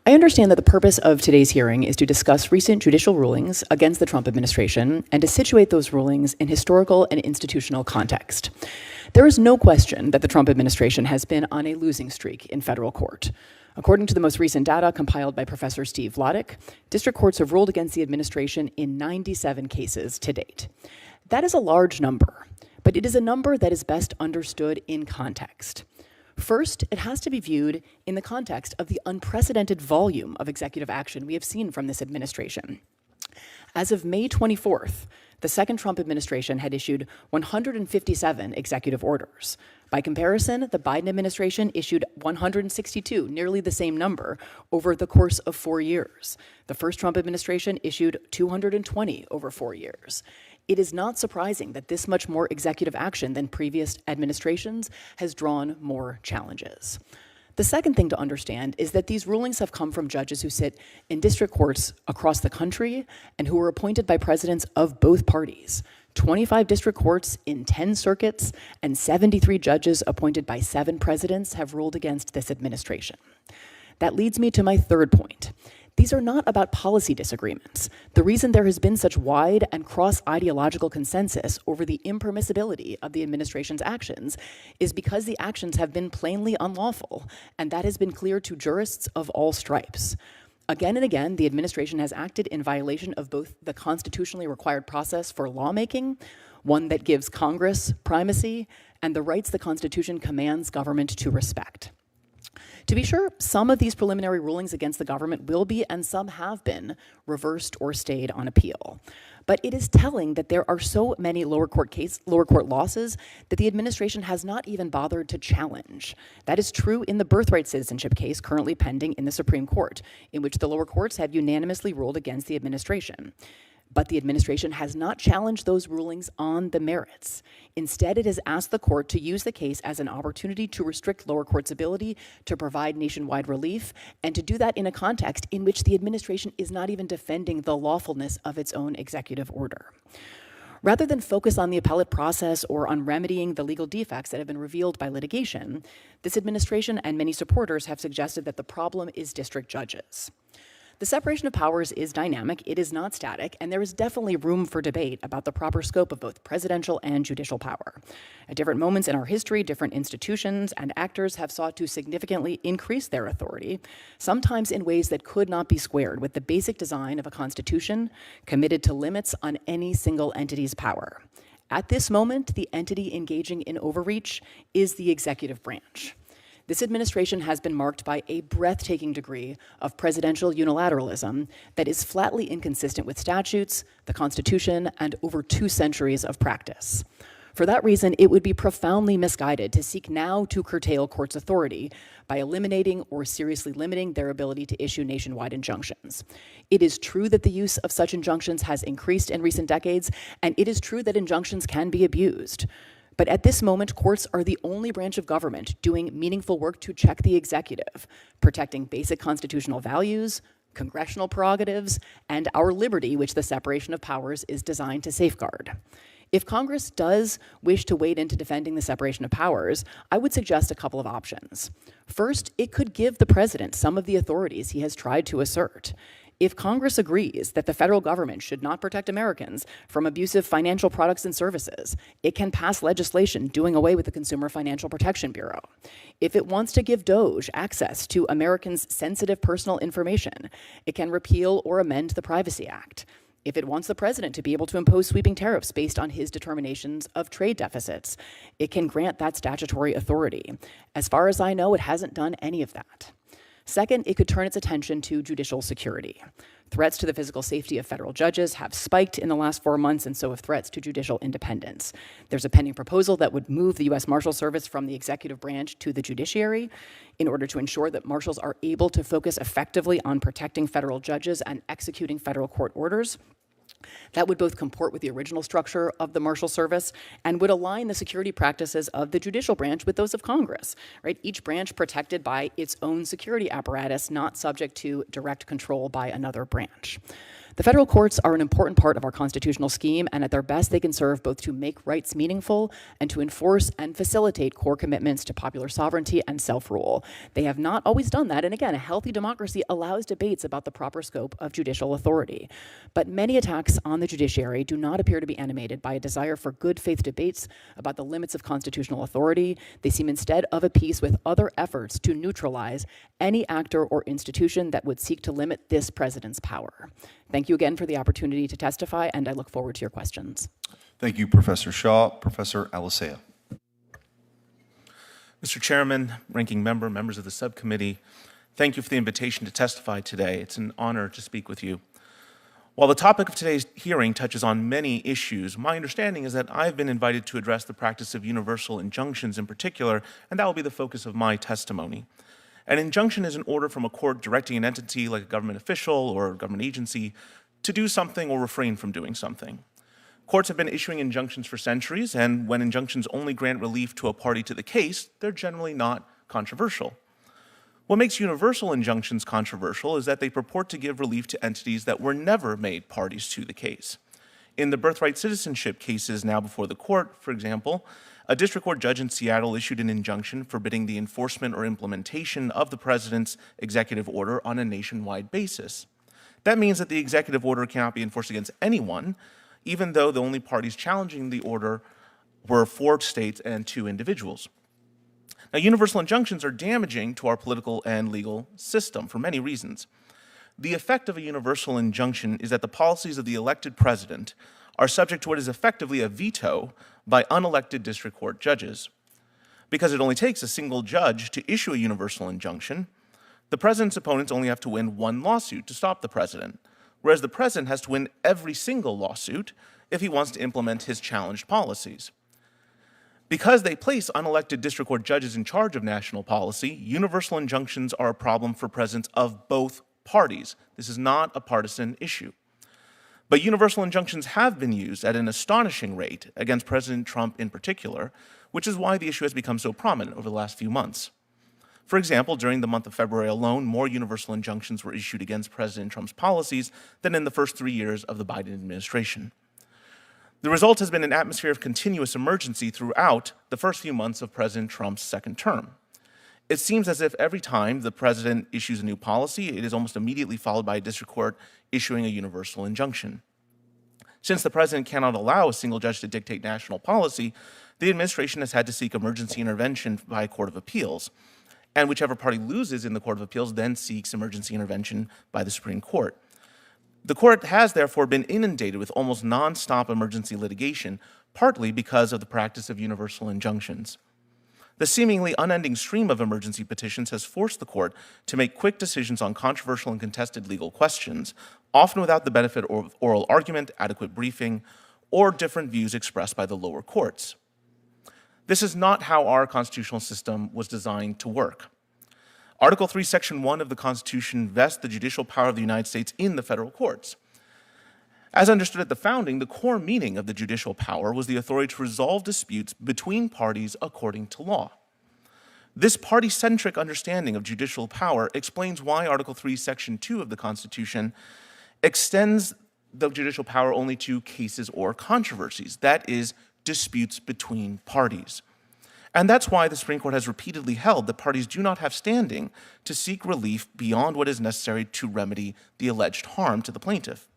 I understand that the purpose of today's hearing is to discuss recent judicial rulings against the Trump administration and to situate those rulings in historical and institutional context. There is no question that the Trump administration has been on a losing streak in federal court. According to the most recent data compiled by Professor Steve Vladeck, district courts have ruled against the administration in 97 cases to date. That is a large number, but it is a number that is best understood in context. First, it has to be viewed in the context of the unprecedented volume of executive action we have seen from this administration. As of May 24th, the second Trump administration had issued 157 executive orders. By comparison, the Biden administration issued 162, nearly the same number, over the course of 4 years. The first Trump administration issued 220 over 4 years. It is not surprising that this much more executive action than previous administrations has drawn more challenges. The second thing to understand is that these rulings have come from judges who sit in district courts across the country and who were appointed by presidents of both parties. 25 district courts in 10 circuits and 73 judges appointed by 7 presidents have ruled against this administration. That leads me to my third point. These are not about policy disagreements. The reason there has been such wide and cross-ideological consensus over the impermissibility of the administration's actions is because the actions have been plainly unlawful, and that has been clear to jurists of all stripes. Again and again, the administration has acted in violation of both the constitutionally required process for lawmaking, one that gives Congress primacy, and the rights the Constitution commands government to respect. To be sure, some of these preliminary rulings against the government will be, and some have been, reversed or stayed on appeal. But it is telling that there are so many lower court losses that the administration has not even bothered to challenge. That is true in the birthright citizenship case currently pending in the Supreme Court, in which the lower courts have unanimously ruled against the administration. But the administration has not challenged those rulings on the merits. Instead, it has asked the court to use the case as an opportunity to restrict lower courts' ability to provide nationwide relief, and to do that in a context in which the administration is not even defending the lawfulness of its own executive order. Rather than focus on the appellate process or on remedying the legal defects that have been revealed by litigation, this administration and many supporters have suggested that the problem is district judges. The separation of powers is dynamic, it is not static, and there is definitely room for debate about the proper scope of both presidential and judicial power. At different moments in our history, different institutions and actors have sought to significantly increase their authority, sometimes in ways that could not be squared with the basic design of a constitution committed to limits on any single entity's power. At this moment, the entity engaging in overreach is the executive branch. This administration has been marked by a breathtaking degree of presidential unilateralism that is flatly inconsistent with statutes, the Constitution, and over 2 centuries of practice. For that reason, it would be profoundly misguided to seek now to curtail courts' authority by eliminating or seriously limiting their ability to issue nationwide injunctions. It is true that the use of such injunctions has increased in recent decades, and it is true that injunctions can be abused. But at this moment, courts are the only branch of government doing meaningful work to check the executive, protecting basic constitutional values, congressional prerogatives, and our liberty, which the separation of powers is designed to safeguard. If Congress does wish to wade into defending the separation of powers, I would suggest a couple of options. First, it could give the president some of the authorities he has tried to assert. If Congress agrees that the federal government should not protect Americans from abusive financial products and services, it can pass legislation doing away with the Consumer Financial Protection Bureau. If it wants to give DOJ access to Americans' sensitive personal information, it can repeal or amend the Privacy Act. If it wants the president to be able to impose sweeping tariffs based on his determinations of trade deficits, it can grant that statutory authority. As far as I know, it hasn't done any of that. Second, it could turn its attention to judicial security. Threats to the physical safety of federal judges have spiked in the last 4 months, and so have threats to judicial independence. There's a pending proposal that would move the U.S. Marshal Service from the executive branch to the judiciary in order to ensure that marshals are able to focus effectively on protecting federal judges and executing federal court orders. That would both comport with the original structure of the Marshal Service and would align the security practices of the judicial branch with those of Congress, right? Each branch protected by its own security apparatus, not subject to direct control by another branch. The federal courts are an important part of our constitutional scheme, and at their best, they can serve both to make rights meaningful and to enforce and facilitate core commitments to popular sovereignty and self-rule. They have not always done that, and again, a healthy democracy allows debates about the proper scope of judicial authority. But many attacks on the judiciary do not appear to be animated by a desire for good faith debates about the limits of constitutional authority. They seem instead of a piece with other efforts to neutralize any actor or institution that would seek to limit this president's power. Thank you again for the opportunity to testify, and I look forward to your questions. Thank you, Professor Shaw. Professor Alisea. Mr. Chairman, Ranking Member, members of the subcommittee, thank you for the invitation to testify today. It's an honor to speak with you. While the topic of today's hearing touches on many issues, my understanding is that I've been invited to address the practice of universal injunctions in particular, and that will be the focus of my testimony. An injunction is an order from a court directing an entity like a government official or a government agency to do something or refrain from doing something. Courts have been issuing injunctions for centuries, and when injunctions only grant relief to a party to the case, they're generally not controversial. What makes universal injunctions controversial is that they purport to give relief to entities that were never made parties to the case. In the birthright citizenship cases now before the court, for example, a district court judge in Seattle issued an injunction forbidding the enforcement or implementation of the president's executive order on a nationwide basis. That means that the executive order cannot be enforced against anyone, even though the only parties challenging the order were 4 states and 2 individuals. Now, universal injunctions are damaging to our political and legal system for many reasons. The effect of a universal injunction is that the policies of the elected president are subject to what is effectively a veto by unelected district court judges. Because it only takes a single judge to issue a universal injunction, the president's opponents only have to win one lawsuit to stop the president, whereas the president has to win every single lawsuit if he wants to implement his challenged policies. Because they place unelected district court judges in charge of national policy, universal injunctions are a problem for presidents of both parties. This is not a partisan issue. But universal injunctions have been used at an astonishing rate against President Trump in particular, which is why the issue has become so prominent over the last few months. For example, during the month of February alone, more universal injunctions were issued against President Trump's policies than in the first 3 years of the Biden administration. The result has been an atmosphere of continuous emergency throughout the first few months of President Trump's second term. It seems as if every time the president issues a new policy, it is almost immediately followed by a district court issuing a universal injunction. Since the president cannot allow a single judge to dictate national policy, the administration has had to seek emergency intervention by a court of appeals. And whichever party loses in the Court of Appeals then seeks emergency intervention by the Supreme Court. The court has therefore been inundated with almost nonstop emergency litigation, partly because of the practice of universal injunctions. The seemingly unending stream of emergency petitions has forced the court to make quick decisions on controversial and contested legal questions, often without the benefit of oral argument, adequate briefing, or different views expressed by the lower courts. This is not how our constitutional system was designed to work. Article 3, Section 1 of the Constitution vests the judicial power of the United States in the federal courts. As understood at the founding, the core meaning of the judicial power was the authority to resolve disputes between parties according to law. This party-centric understanding of judicial power explains why Article 3, Section 2 of the Constitution extends the judicial power only to cases or controversies, that is, disputes between parties. And that's why the Supreme Court has repeatedly held that parties do not have standing to seek relief beyond what is necessary to remedy the alleged harm to the plaintiff.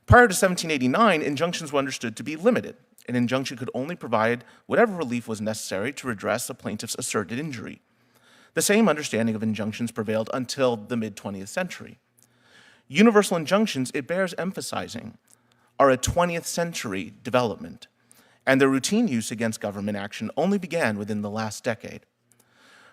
Prior to 1789, injunctions were understood to be limited. An injunction could only provide whatever relief was necessary to redress a plaintiff's asserted injury. The same understanding of injunctions prevailed until the mid-20th century. Universal injunctions, it bears emphasizing, are a 20th century development, and their routine use against government action only began within the last decade.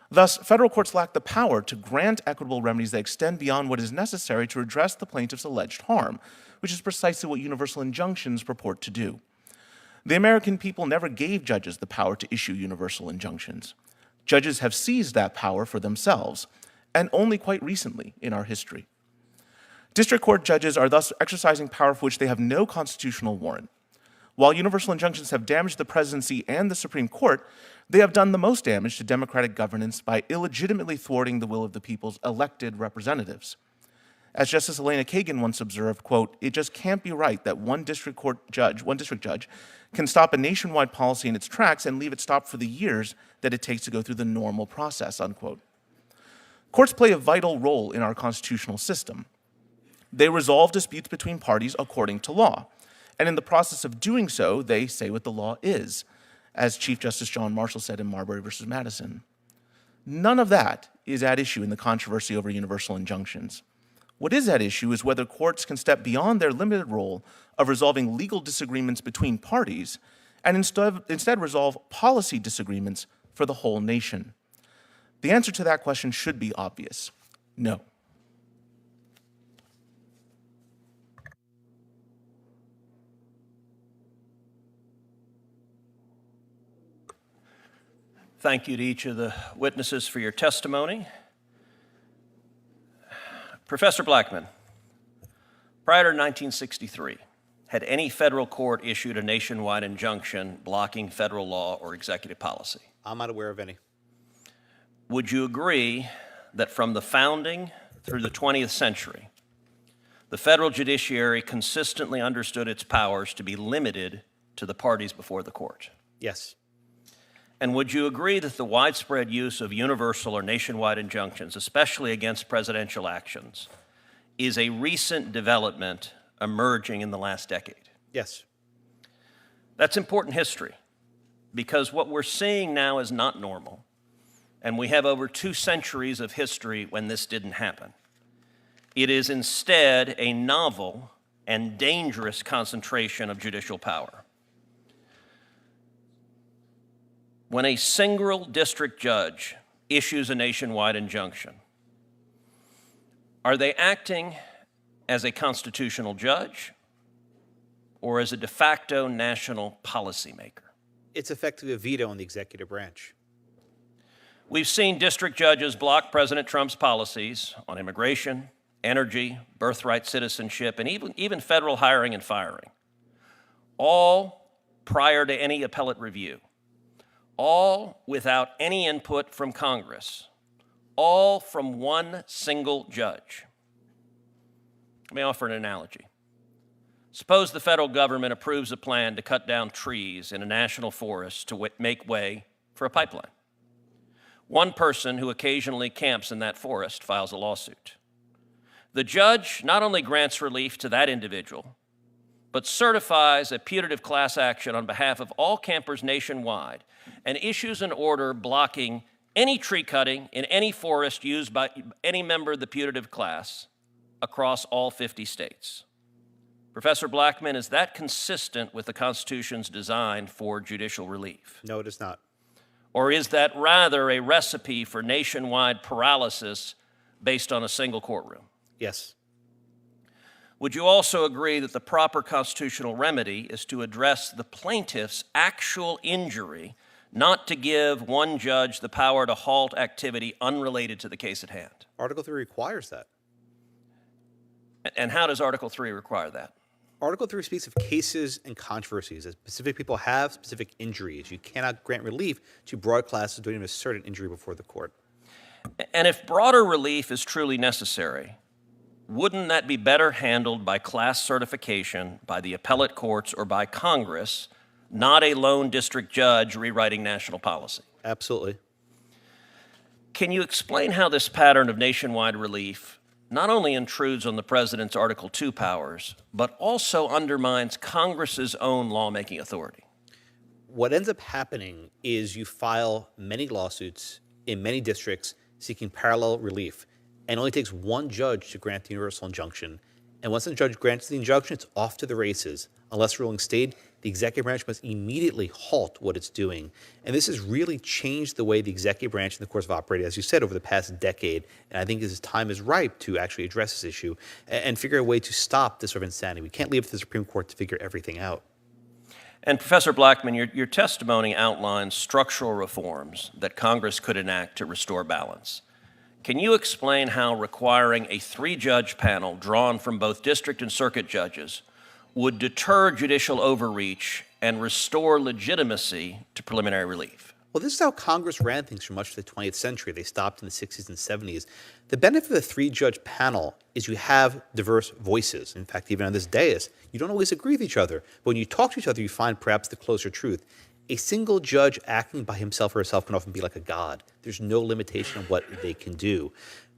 Thus, federal courts lack the power to grant equitable remedies that extend beyond what is necessary to redress the plaintiff's alleged harm, which is precisely what universal injunctions purport to do. The American people never gave judges the power to issue universal injunctions. Judges have seized that power for themselves, and only quite recently in our history. District court judges are thus exercising power for which they have no constitutional warrant. While universal injunctions have damaged the presidency and the Supreme Court, they have done the most damage to democratic governance by illegitimately thwarting the will of the people's elected representatives. As Justice Elena Kagan once observed, quote, "It just can't be right that one district judge can stop a nationwide policy in its tracks and leave it stopped for the years that it takes to go through the normal process," unquote. Courts play a vital role in our constitutional system. They resolve disputes between parties according to law. And in the process of doing so, they say what the law is, as Chief Justice John Marshall said in Marbury v. Madison. None of that is at issue in the controversy over universal injunctions. What is at issue is whether courts can step beyond their limited role of resolving legal disagreements between parties and instead resolve policy disagreements for the whole nation. The answer to that question should be obvious: no. Thank you to each of the witnesses for your testimony. Professor Blackman, prior to 1963, had any federal court issued a nationwide injunction blocking federal law or executive policy? I'm not aware of any. Would you agree that from the founding through the 20th century, the federal judiciary consistently understood its powers to be limited to the parties before the court? Yes. And would you agree that the widespread use of universal or nationwide injunctions, especially against presidential actions, is a recent development emerging in the last decade? Yes. That's important history, because what we're seeing now is not normal, and we have over 2 centuries of history when this didn't happen. It is instead a novel and dangerous concentration of judicial power. when a single district judge issues a nationwide injunction, are they acting as a constitutional judge or as a de facto national policymaker? It's effectively a veto on the executive branch. We've seen district judges block President Trump's policies on immigration, energy, birthright citizenship, and even federal hiring and firing, all prior to any appellate review, all without any input from Congress, all from one single judge. Let me offer an analogy. Suppose the federal government approves a plan to cut down trees in a national forest to make way for a pipeline. One person who occasionally camps in that forest files a lawsuit. The judge not only grants relief to that individual, but certifies a putative class action on behalf of all campers nationwide and issues an order blocking any tree cutting in any forest used by any member of the putative class across all 50 states. Professor Blackman, is that consistent with the Constitution's design for judicial relief? No, it is not. Or is that rather a recipe for nationwide paralysis based on a single courtroom? Yes. Would you also agree that the proper constitutional remedy is to address the plaintiff's actual injury, not to give one judge the power to halt activity unrelated to the case at hand? Article 3 requires that. And how does Article 3 require that? Article 3 speaks of cases and controversies that specific people have specific injuries. You cannot grant relief to broad classes doing a certain injury before the court. And if broader relief is truly necessary, wouldn't that be better handled by class certification, by the appellate courts, or by Congress, not a lone district judge rewriting national policy? Absolutely. Can you explain how this pattern of nationwide relief not only intrudes on the president's Article 2 powers, but also undermines Congress's own lawmaking authority? What ends up happening is you file many lawsuits in many districts seeking parallel relief, and it only takes one judge to grant the universal injunction. And once the judge grants the injunction, it's off to the races. Unless ruling stayed, the executive branch must immediately halt what it's doing. And this has really changed the way the executive branch in the course of operating, as you said, over the past decade. And I think this time is ripe to actually address this issue and figure a way to stop this sort of insanity. We can't leave it to the Supreme Court to figure everything out. And Professor Blackman, your testimony outlines structural reforms that Congress could enact to restore balance. Can you explain how requiring a three-judge panel drawn from both district and circuit judges would deter judicial overreach and restore legitimacy to preliminary relief? Well, this is how Congress ran things for much of the 20th century. They stopped in the 60s and 70s. The benefit of the three-judge panel is you have diverse voices. In fact, even on this dais, you don't always agree with each other. But when you talk to each other, you find perhaps the closer truth. A single judge acting by himself or herself can often be like a god. There's no limitation on what they can do.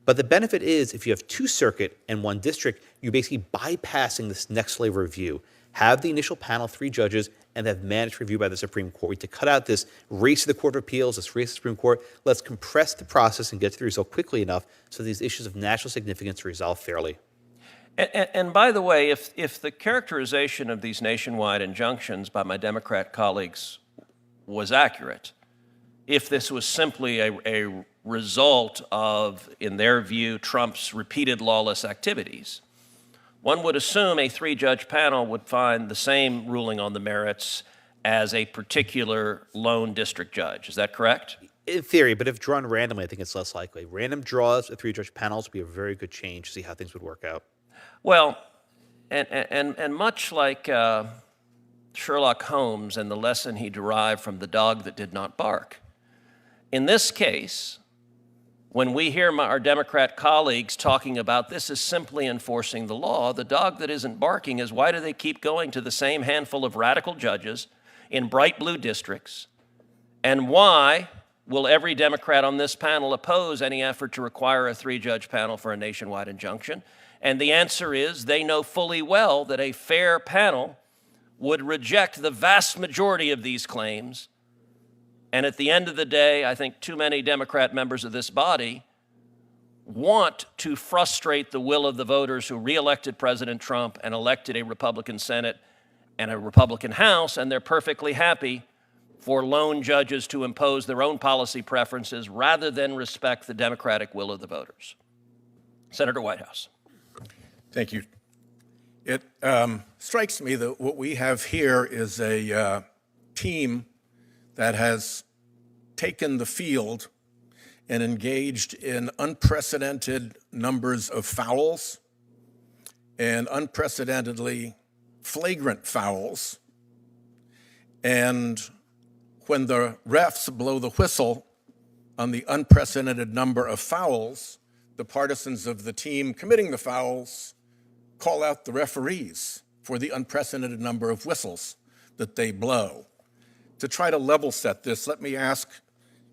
But the benefit is if you have two circuit and one district, you're basically bypassing this next layer of review. Have the initial panel, three judges, and have managed review by the Supreme Court. To cut out this race to the Court of Appeals, this race to the Supreme Court, let's compress the process and get to the result quickly enough so these issues of national significance are resolved fairly. And by the way, if the characterization of these nationwide injunctions by my Democrat colleagues was accurate, if this was simply a result of, in their view, Trump's repeated lawless activities, one would assume a three-judge panel would find the same ruling on the merits as a particular lone district judge. Is that correct? In theory, but if drawn randomly, I think it's less likely. Random draws of three-judge panels would be a very good change to see how things would work out. Well, and much like Sherlock Holmes and the lesson he derived from the dog that did not bark, in this case, when we hear our Democrat colleagues talking about this is simply enforcing the law, the dog that isn't barking is why do they keep going to the same handful of radical judges in bright blue districts? And why will every Democrat on this panel oppose any effort to require a three-judge panel for a nationwide injunction? And the answer is they know fully well that a fair panel would reject the vast majority of these claims. And at the end of the day, I think too many Democrat members of this body want to frustrate the will of the voters who reelected President Trump and elected a Republican Senate and a Republican House, and they're perfectly happy for lone judges to impose their own policy preferences rather than respect the democratic will of the voters. Senator Whitehouse. Thank you. It strikes me that what we have here is a team that has taken the field and engaged in unprecedented numbers of fouls and unprecedentedly flagrant fouls. And when the refs blow the whistle on the unprecedented number of fouls, the partisans of the team committing the fouls call out the referees for the unprecedented number of whistles that they blow. To try to level set this, let me ask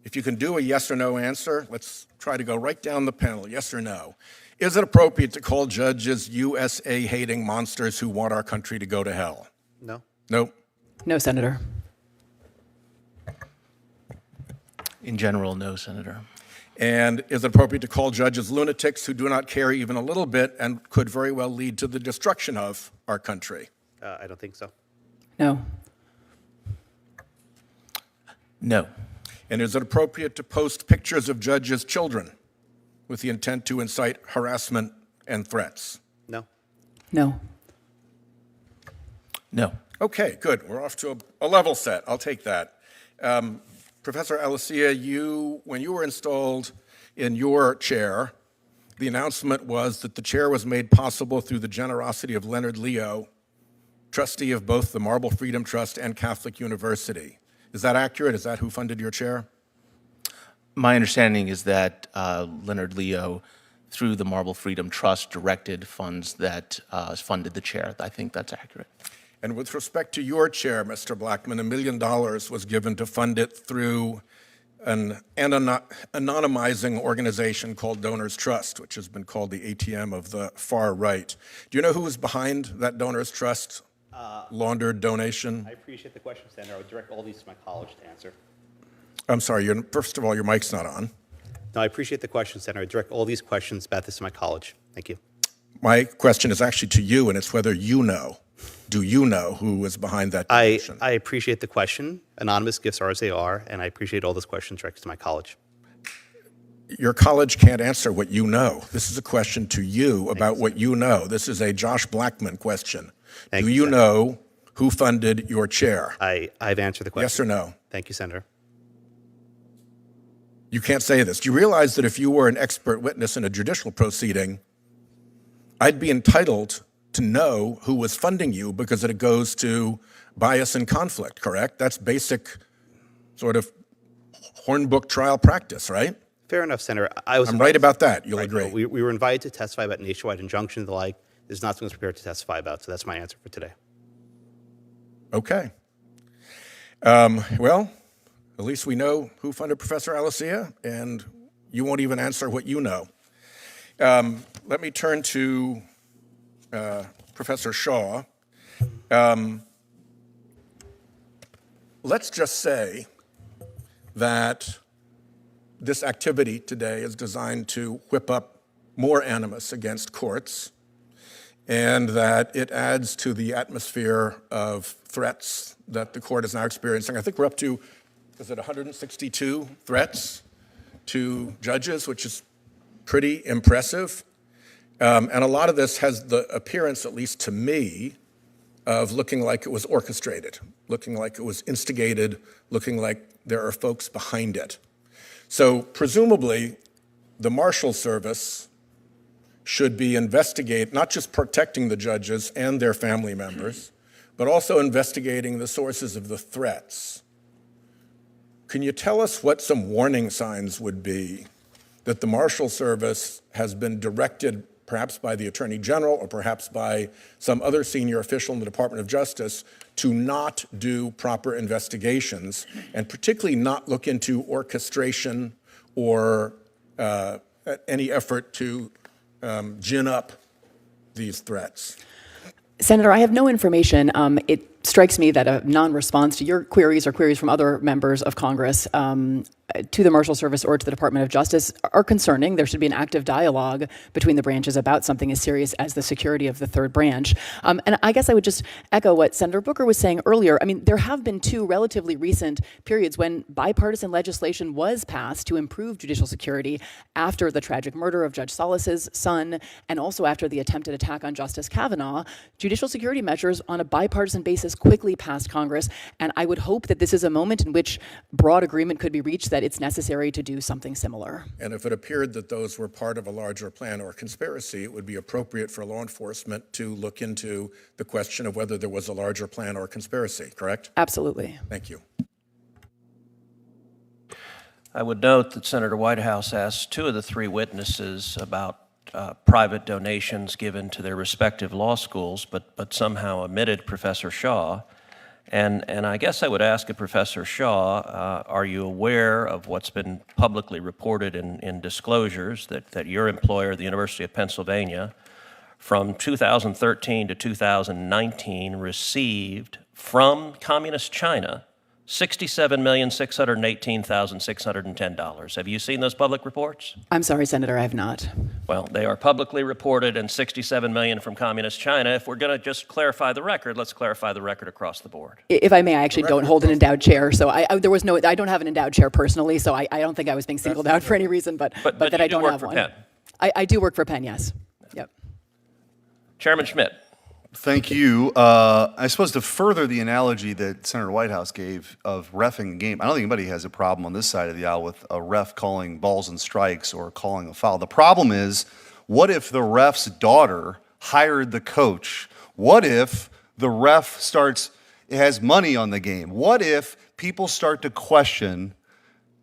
if you can do a yes or no answer. Let's try to go right down the panel, yes or no. Is it appropriate to call judges USA-hating monsters who want our country to go to hell? No. No. No, Senator. In general, no, Senator. And is it appropriate to call judges lunatics who do not care even a little bit and could very well lead to the destruction of our country? I don't think so. No. No. And is it appropriate to post pictures of judges' children with the intent to incite harassment and threats? No. No. No. Okay, good. We're off to a level set. I'll take that. Professor Alessia, when you were installed in your chair, the announcement was that the chair was made possible through the generosity of Leonard Leo, trustee of both the Marble Freedom Trust and Catholic University. Is that accurate? Is that who funded your chair? My understanding is that Leonard Leo, through the Marble Freedom Trust, directed funds that funded the chair. I think that's accurate. And with respect to your chair, Mr. Blackman, $1 million was given to fund it through an anonymizing organization called Donors Trust, which has been called the ATM of the far right. Do you know who was behind that Donors Trust laundered donation? I appreciate the question, Senator. I would direct all these to my college to answer. I'm sorry, first of all, your mic's not on. No, I appreciate the question, Senator. I direct all these questions about this to my college. Thank you. My question is actually to you, and it's whether you know. Do you know who was behind that donation? I appreciate the question. Anonymous gifts are as they are, and I appreciate all those questions directed to my college. Your college can't answer what you know. This is a question to you about what you know. This is a Josh Blackman question. Do you know who funded your chair? I've answered the question. Yes or no? Thank you, Senator. You can't say this. Do you realize that if you were an expert witness in a judicial proceeding, I'd be entitled to know who was funding you because it goes to bias and conflict, correct? That's basic sort of hornbook trial practice, right? Fair enough, Senator. I'm right about that. You'll agree. No, we were invited to testify about nationwide injunction and the like. There's not something I was prepared to testify about, so that's my answer for today. Okay. Well, at least we know who funded Professor Alessia, and you won't even answer what you know. Let me turn to Professor Shaw. Let's just say that this activity today is designed to whip up more animus against courts, and that it adds to the atmosphere of threats that the court is now experiencing. I think we're up to, is it 162 threats to judges, which is pretty impressive. And a lot of this has the appearance, at least to me, of looking like it was orchestrated, looking like it was instigated, looking like there are folks behind it. So presumably, the Marshal Service should be not just protecting the judges and their family members, but also investigating the sources of the threats. Can you tell us what some warning signs would be that the Marshal Service has been directed, perhaps by the Attorney General or perhaps by some other senior official in the Department of Justice, to not do proper investigations, and particularly not look into orchestration or any effort to gin up these threats? Senator, I have no information. strikes me that a non-response to your queries or queries from other members of Congress to the Marshal Service or to the Department of Justice are concerning. There should be an active dialogue between the branches about something as serious as the security of the third branch. And I guess I would just echo what Senator Booker was saying earlier. I mean, there have been two relatively recent periods when bipartisan legislation was passed to improve judicial security after the tragic murder of Judge Solis's son and also after the attempted attack on Justice Kavanaugh. Judicial security measures on a bipartisan basis quickly passed Congress, and I would hope that this is a moment in which broad agreement could be reached that it's necessary to do something similar. And if it appeared that those were part of a larger plan or conspiracy, it would be appropriate for law enforcement to look into the question of whether there was a larger plan or conspiracy, correct? Absolutely. Thank you. I would note that Senator Whitehouse asked two of the three witnesses about private donations given to their respective law schools, but somehow omitted Professor Shaw. And I guess I would ask of Professor Shaw, are you aware of what's been publicly reported in disclosures that your employer, the University of Pennsylvania, from 2013 to 2019 received from Communist China $67,618,610. Have you seen those public reports? I'm sorry, Senator, I have not. Well, they are publicly reported, and $67 million from Communist China. If we're going to just clarify the record, let's clarify the record across the board. If I may, I actually don't hold an endowed chair, so I don't have an endowed chair personally, so I don't think I was being singled out for any reason, but that I don't have one. Penn. I do work for Penn, yes. Yep. Chairman Schmidt. Thank you. I suppose to further the analogy that Senator Whitehouse gave of reffing the game, I don't think anybody has a problem on this side of the aisle with a ref calling balls and strikes or calling a foul. The problem is, what if the ref's daughter hired the coach? What if the ref has money on the game? What if people start to question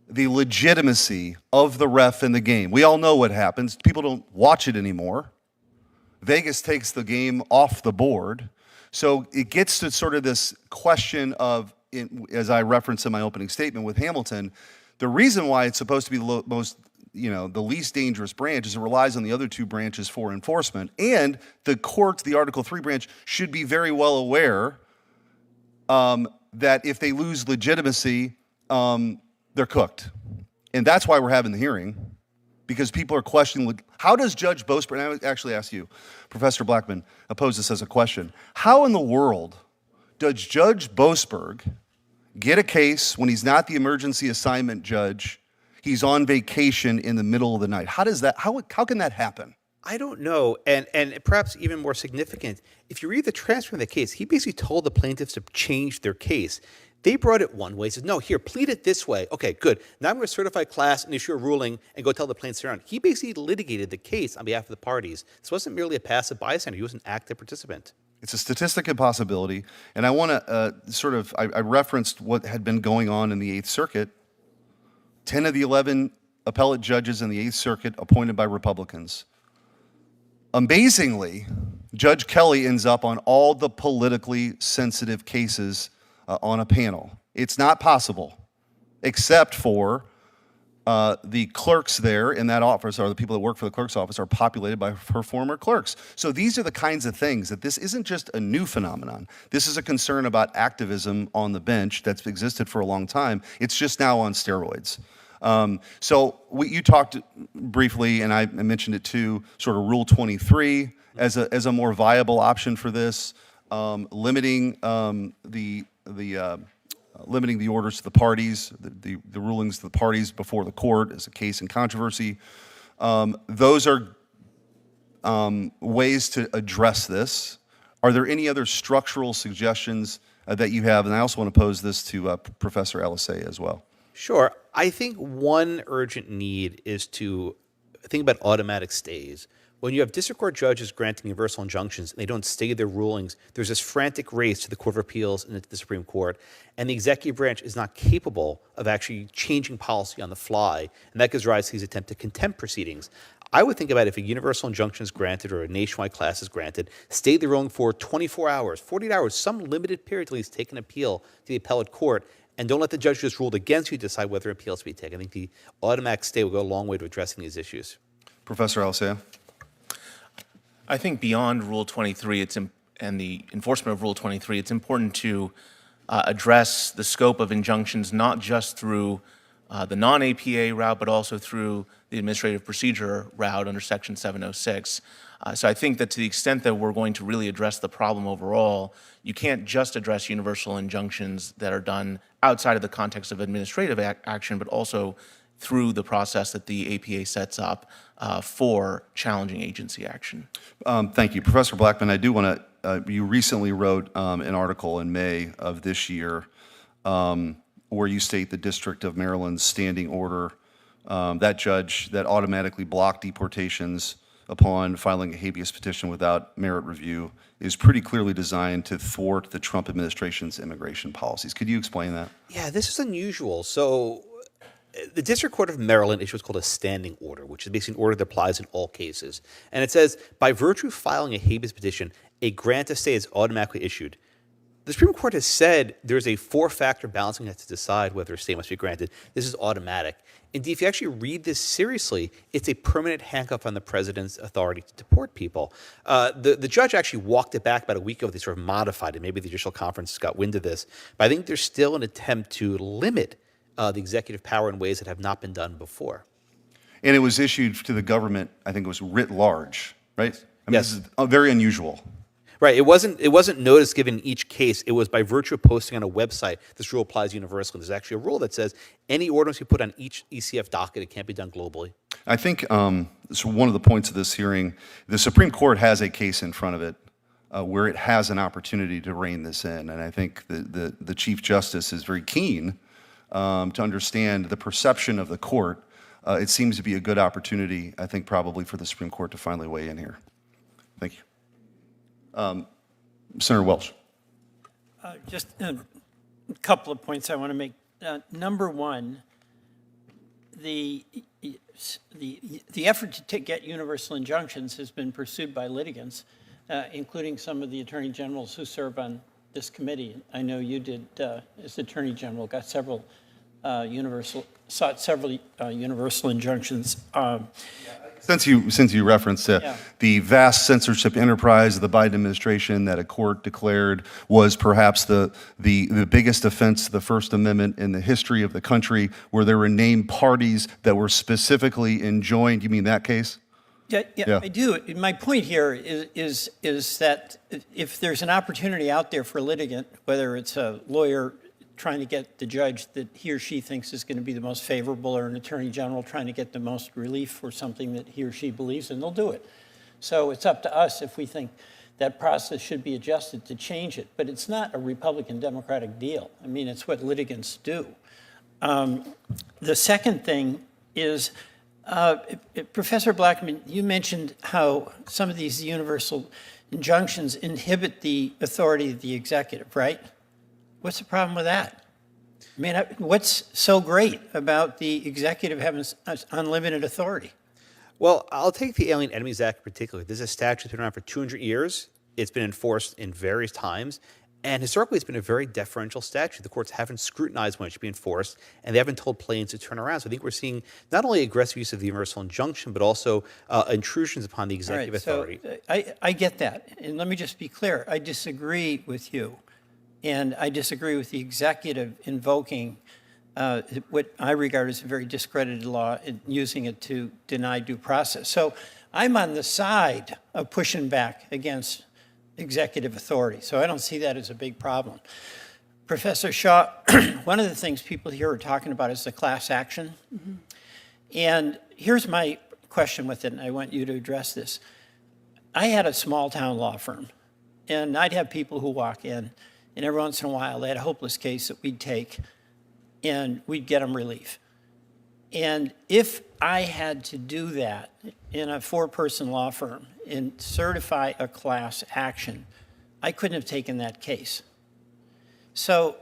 the legitimacy of the ref in the game? We all know what happens. People don't watch it anymore. Vegas takes the game off the board. So it gets to sort of this question of, as I referenced in my opening statement with Hamilton, the reason why it's supposed to be the least dangerous branch is it relies on the other two branches for enforcement. And the courts, the Article 3 branch, should be very well aware that if they lose legitimacy, they're cooked. And that's why we're having the hearing. Because people are questioning, how does Judge Boasberg, and I would actually ask you, Professor Blackman, pose this as a question. How in the world does Judge Boasberg get a case when he's not the emergency assignment judge, he's on vacation in the middle of the night? How can that happen? I don't know, and perhaps even more significant, if you read the transcript of the case, he basically told the plaintiffs to change their case. They brought it one way. He said, no, here, plead it this way. Okay, good. Now I'm going to certify class and issue a ruling and go tell the plaintiffs around. He basically litigated the case on behalf of the parties. This wasn't merely a passive bystander. He was an active participant. It's a statistic and possibility. And I want to I referenced what had been going on in the Eighth Circuit. 10 of the 11 appellate judges in the Eighth Circuit appointed by Republicans. Amazingly, Judge Kelly ends up on all the politically sensitive cases on a panel. It's not possible, except for the clerks there in that office, or the people that work for the clerk's office, are populated by her former clerks. So these are the kinds of things that this isn't just a new phenomenon. This is a concern about activism on the bench that's existed for a long time. It's just now on steroids. You talked briefly, and I mentioned it too, sort of Rule 23 as a more viable option for this, limiting the orders to the parties, the rulings to the parties before the court as a case in controversy. Those are ways to address this. Are there any other structural suggestions that you have? And I also want to pose this to Professor Alisea as well. Sure. I think one urgent need is to think about automatic stays. When you have district court judges granting universal injunctions and they don't stay their rulings, there's this frantic race to the Court of Appeals and to the Supreme Court, and the executive branch is not capable of actually changing policy on the fly, and that gives rise to these attempted contempt proceedings. I would think about if a universal injunction is granted or a nationwide class is granted, stay the ruling for 24 hours, 48 hours, some limited period till he's taken appeal to the appellate court, and don't let the judge just rule against you to decide whether appeals to be taken. I think the automatic stay will go a long way to addressing these issues. Professor Alisea? I think beyond Rule 23, and the enforcement of Rule 23, it's important to address the scope of injunctions not just through the non-APA route, but also through the administrative procedure route under Section 706. So I think that to the extent that we're going to really address the problem overall, you can't just address universal injunctions that are done outside of the context of administrative action, but also through the process that the APA sets up for challenging agency action. Thank you. Professor Blackman, I do want to, you recently wrote an article in May of this year where you state the District of Maryland's standing order, that judge that automatically blocked deportations upon filing a habeas petition without merit review is pretty clearly designed to thwart the Trump administration's immigration policies. Could you explain that? Yeah, this is unusual. So the District Court of Maryland issued what's called a standing order, which is basically an order that applies in all cases. And it says, by virtue of filing a habeas petition, a grant of stay is automatically issued. The Supreme Court has said there's a four-factor balancing test to decide whether a stay must be granted. This is automatic. Indeed, if you actually read this seriously, it's a permanent handcuff on the president's authority to deport people. The judge actually walked it back about a week ago. They sort of modified it. Maybe the judicial conference got wind of this. But I think there's still an attempt to limit the executive power in ways that have not been done before. And it was issued to the government, I think it was writ large, right? I mean, Yes. This is very unusual. Right. It wasn't notice given in each case. It was by virtue of posting on a website. This rule applies universally. There's actually a rule that says any ordinance you put on each ECF docket, it can't be done globally. I think so one of the points of this hearing, the Supreme Court has a case in front of it where it has an opportunity to rein this in. And I think the Chief Justice is very keen to understand the perception of the court. It seems to be a good opportunity, I think, probably for the Supreme Court to finally weigh in here. Thank you. Senator Welch. Just a couple of points I want to make. Number one, the effort to get universal injunctions has been pursued by litigants, including some of the attorney generals who serve on this committee. I know you did, as Attorney General, got several sought several universal injunctions. Since you referenced the vast censorship enterprise of the Biden administration that a court declared was perhaps the biggest offense to the First Amendment in the history of the country, where there were named parties that were specifically enjoined. You mean that case? Yeah, I do. My point here is that if there's an opportunity out there for a litigant, whether it's a lawyer trying to get the judge that he or she thinks is going to be the most favorable, or an attorney general trying to get the most relief for something that he or she believes in, they'll do it. So it's up to us if we think that process should be adjusted to change it. But it's not a Republican-Democratic deal. I mean, it's what litigants do. The second thing is, Professor Blackman, you mentioned how some of these universal injunctions inhibit the authority of the executive, right? What's the problem with that? I mean, what's so great about the executive having unlimited authority? Well, I'll take the Alien Enemies Act in particular. This is a statute that's been around for 200 years. It's been enforced in various times. And historically, it's been a very deferential statute. The courts haven't scrutinized when it should be enforced, and they haven't told plaintiffs to turn around. So I think we're seeing not only aggressive use of the universal injunction, but also intrusions upon the executive authority. So I get that. And let me just be clear. I disagree with you. And I disagree with the executive invoking what I regard as a very discredited law and using it to deny due process. So I'm on the side of pushing back against executive authority. So I don't see that as a big problem. Professor Shaw, one of the things people here are talking about is the class action. Mm-hmm. And here's my question with it, and I want you to address this. I had a small town law firm, and I'd have people who walk in, and every once in a while, they had a hopeless case that we'd take, and we'd get them relief. And if I had to do that in a four-person law firm and certify a class action, I couldn't have taken that case. So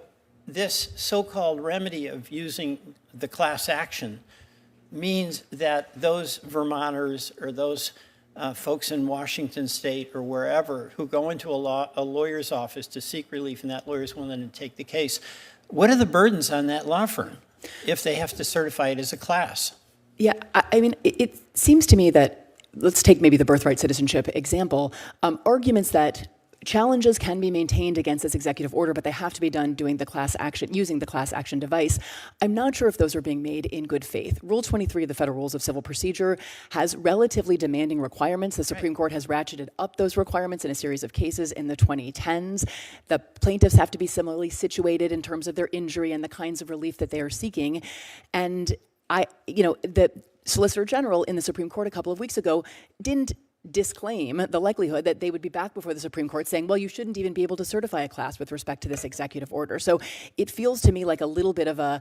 this so-called remedy of using the class action means that those Vermonters or those folks in Washington State or wherever who go into a lawyer's office to seek relief and that lawyer's willing to take the case, what are the burdens on that law firm if they have to certify it as a class? Yeah, I mean, it seems to me that, let's take maybe the birthright citizenship example, arguments that challenges can be maintained against this executive order, but they have to be done using the class action device. I'm not sure if those are being made in good faith. Rule 23 of the Federal Rules of Civil Procedure has relatively demanding requirements. The Supreme Court has ratcheted up those requirements in a series of cases in the 2010s. The plaintiffs have to be similarly situated in terms of their injury and the kinds of relief that they are seeking. And the Solicitor General in the Supreme Court a couple of weeks ago didn't disclaim the likelihood that they would be back before the Supreme Court saying, well, you shouldn't even be able to certify a class with respect to this executive order. So it feels to me like a little bit of a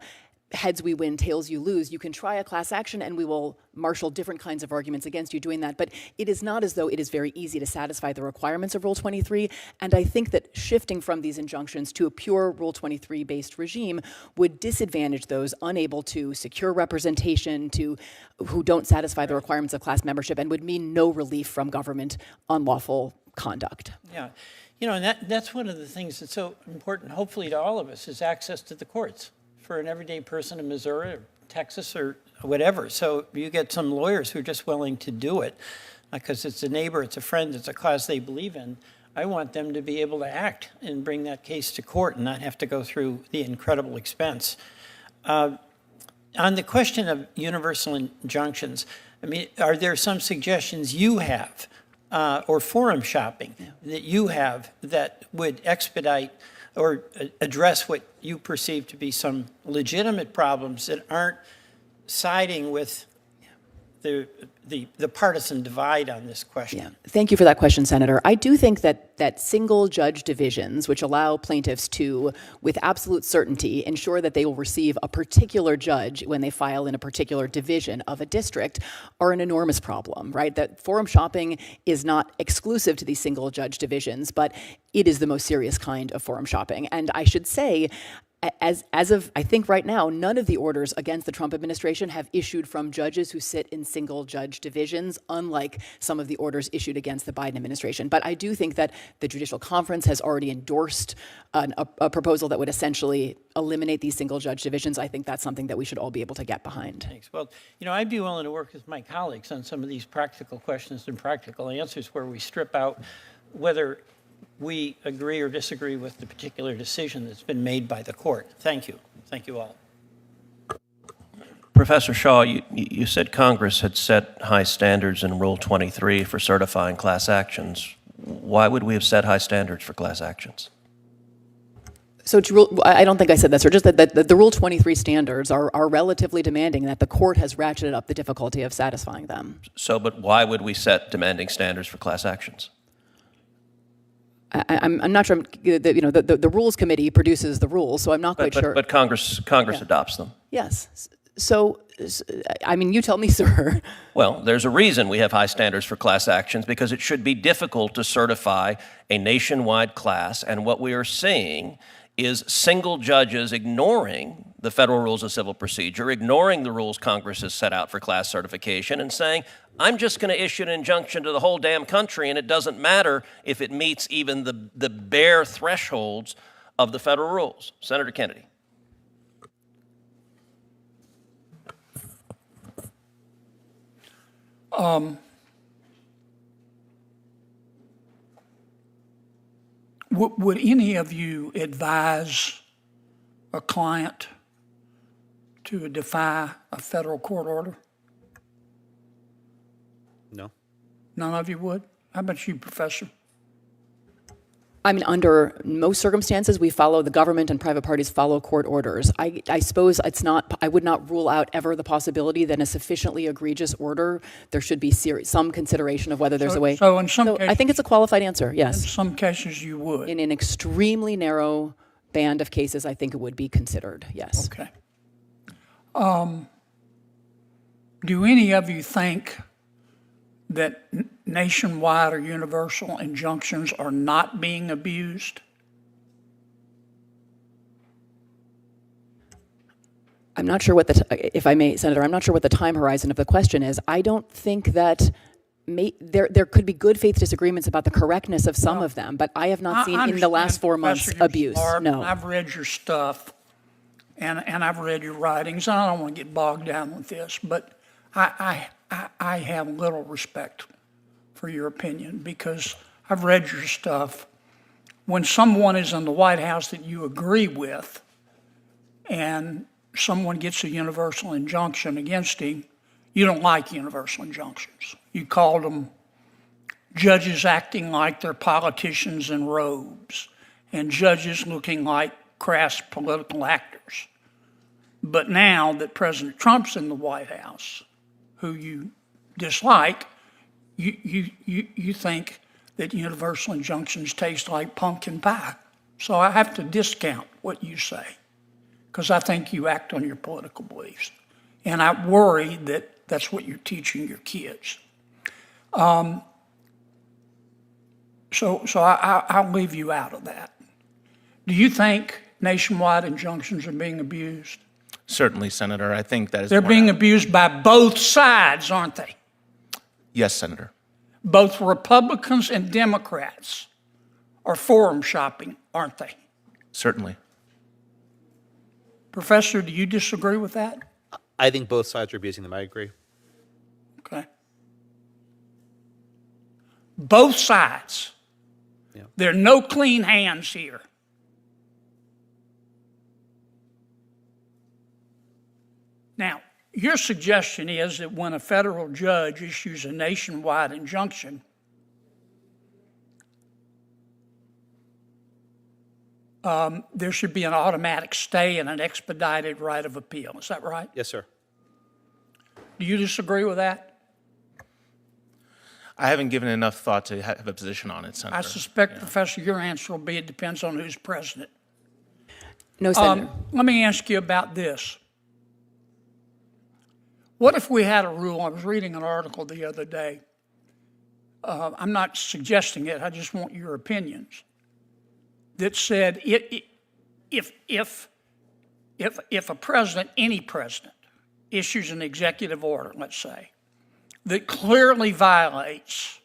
heads we win, tails you lose. You can try a class action and we will marshal different kinds of arguments against you doing that. But it is not as though it is very easy to satisfy the requirements of Rule 23. And I think that shifting from these injunctions to a pure Rule 23 based regime would disadvantage those unable to secure representation, who don't satisfy the requirements of class membership, and would mean no relief from government unlawful conduct. Yeah. And that's one of the things that's so important, hopefully to all of us, is access to the courts for an everyday person in Missouri or Texas or whatever. So you get some lawyers who are just willing to do it because it's a neighbor, it's a friend, it's a cause they believe in. I want them to be able to act and bring that case to court and not have to go through the incredible expense. On the question of universal injunctions, I mean, are there some suggestions you have or forum shopping that you have that would expedite or address what you perceive to be some legitimate problems that aren't siding with the partisan divide on this question? Yeah. Thank you for that question, Senator. I do think that single judge divisions, which allow plaintiffs to, with absolute certainty, ensure that they will receive a particular judge when they file in a particular division of a district, are an enormous problem, right? That forum shopping is not exclusive to these single judge divisions, but it is the most serious kind of forum shopping. And I should say, as of, I think right now, none of the orders against the Trump administration have issued from judges who sit in single judge divisions, unlike some of the orders issued against the Biden administration. But I do think that the Judicial Conference has already endorsed a proposal that would essentially eliminate these single judge divisions. I think that's something that we should all be able to get behind. Thanks. Well, I'd be willing to work with my colleagues on some of these practical questions and practical answers where we strip out whether we agree or disagree with the particular decision that's been made by the court. Thank you. Thank you all. Professor Shaw, you said Congress had set high standards in Rule 23 for certifying class actions. Why would we have set high standards for class actions? So I don't think I said that, sir. Just that the Rule 23 standards are relatively demanding, that the court has ratcheted up the difficulty of satisfying them. So, but why would we set demanding standards for class actions? I'm not sure. The Rules Committee produces the rules, so I'm not quite sure. But Congress adopts them. Yes. So, I mean, you tell me, sir. Well, there's a reason we have high standards for class actions, because it should be difficult to certify a nationwide class, and what we are seeing is single judges ignoring the federal rules of civil procedure, ignoring the rules Congress has set out for class certification, and saying, I'm just going to issue an injunction to the whole damn country, and it doesn't matter if it meets even the bare thresholds of the federal rules. Senator Kennedy. Would any of you advise a client to defy a federal court order? No. None of you would? How about you, Professor? I mean, under most circumstances, we follow the government and private parties follow court orders. I suppose it's not, I would not rule out ever the possibility that in a sufficiently egregious order, there should be some consideration of whether there's a way. So in some cases, I think it's a qualified answer, in yes. some cases you would. In an extremely narrow band of cases, I think it would be considered, yes. Okay. Do any of you think that nationwide or universal injunctions are not being abused? I'm not sure what if I may, Senator, I'm not sure what the time horizon of the question is. I don't think that there could be good faith disagreements about the correctness of some of them, but I have not seen in the last 4 months abuse. No. I've read your stuff and I've read your writings, and I don't want to get bogged down with this, but I have little respect for your opinion, because I've read your stuff when someone is in the White House that you agree with and someone gets a universal injunction against him, you don't like universal injunctions. You called them judges acting like they're politicians in robes and judges looking like crass political actors. But now that President Trump's in the White House, who you dislike, you think that universal injunctions taste like pumpkin pie. So I have to discount what you say, because I think you act on your political beliefs. And I worry that that's what you're teaching your kids. So I'll leave you out of that. Do you think nationwide injunctions are being abused? Certainly, Senator. I think that is. They're borne being out. abused by both sides, aren't they? Yes, Senator. Both Republicans and Democrats are forum shopping, aren't they? Certainly. Professor, do you disagree with that? I think both sides are abusing them. I agree. Okay. Both sides. Yeah. There are no clean hands here. Now, your suggestion is that when a federal judge issues a nationwide injunction, there should be an automatic stay and an expedited right of appeal. Is that right? Yes, sir. Do you disagree with that? I haven't given enough thought to have a position on it, Senator. I suspect, Professor, your answer will be it depends on who's president. No, Senator. Let me ask you about this. What if we had a rule? I was reading an article the other day. I'm not suggesting it. I just want your opinions. That said, if a president, any president, issues an executive order, let's say, that clearly violates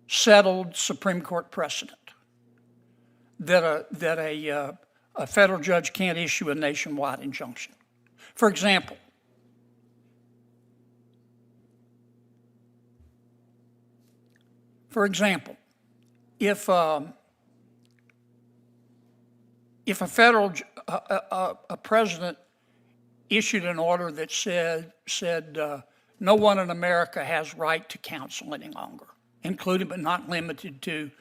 settled Supreme Court precedent, that a federal judge can't issue a nationwide injunction. For example, if a federal a president issued an order that said no one in America has right to counsel any longer, including but not limited to,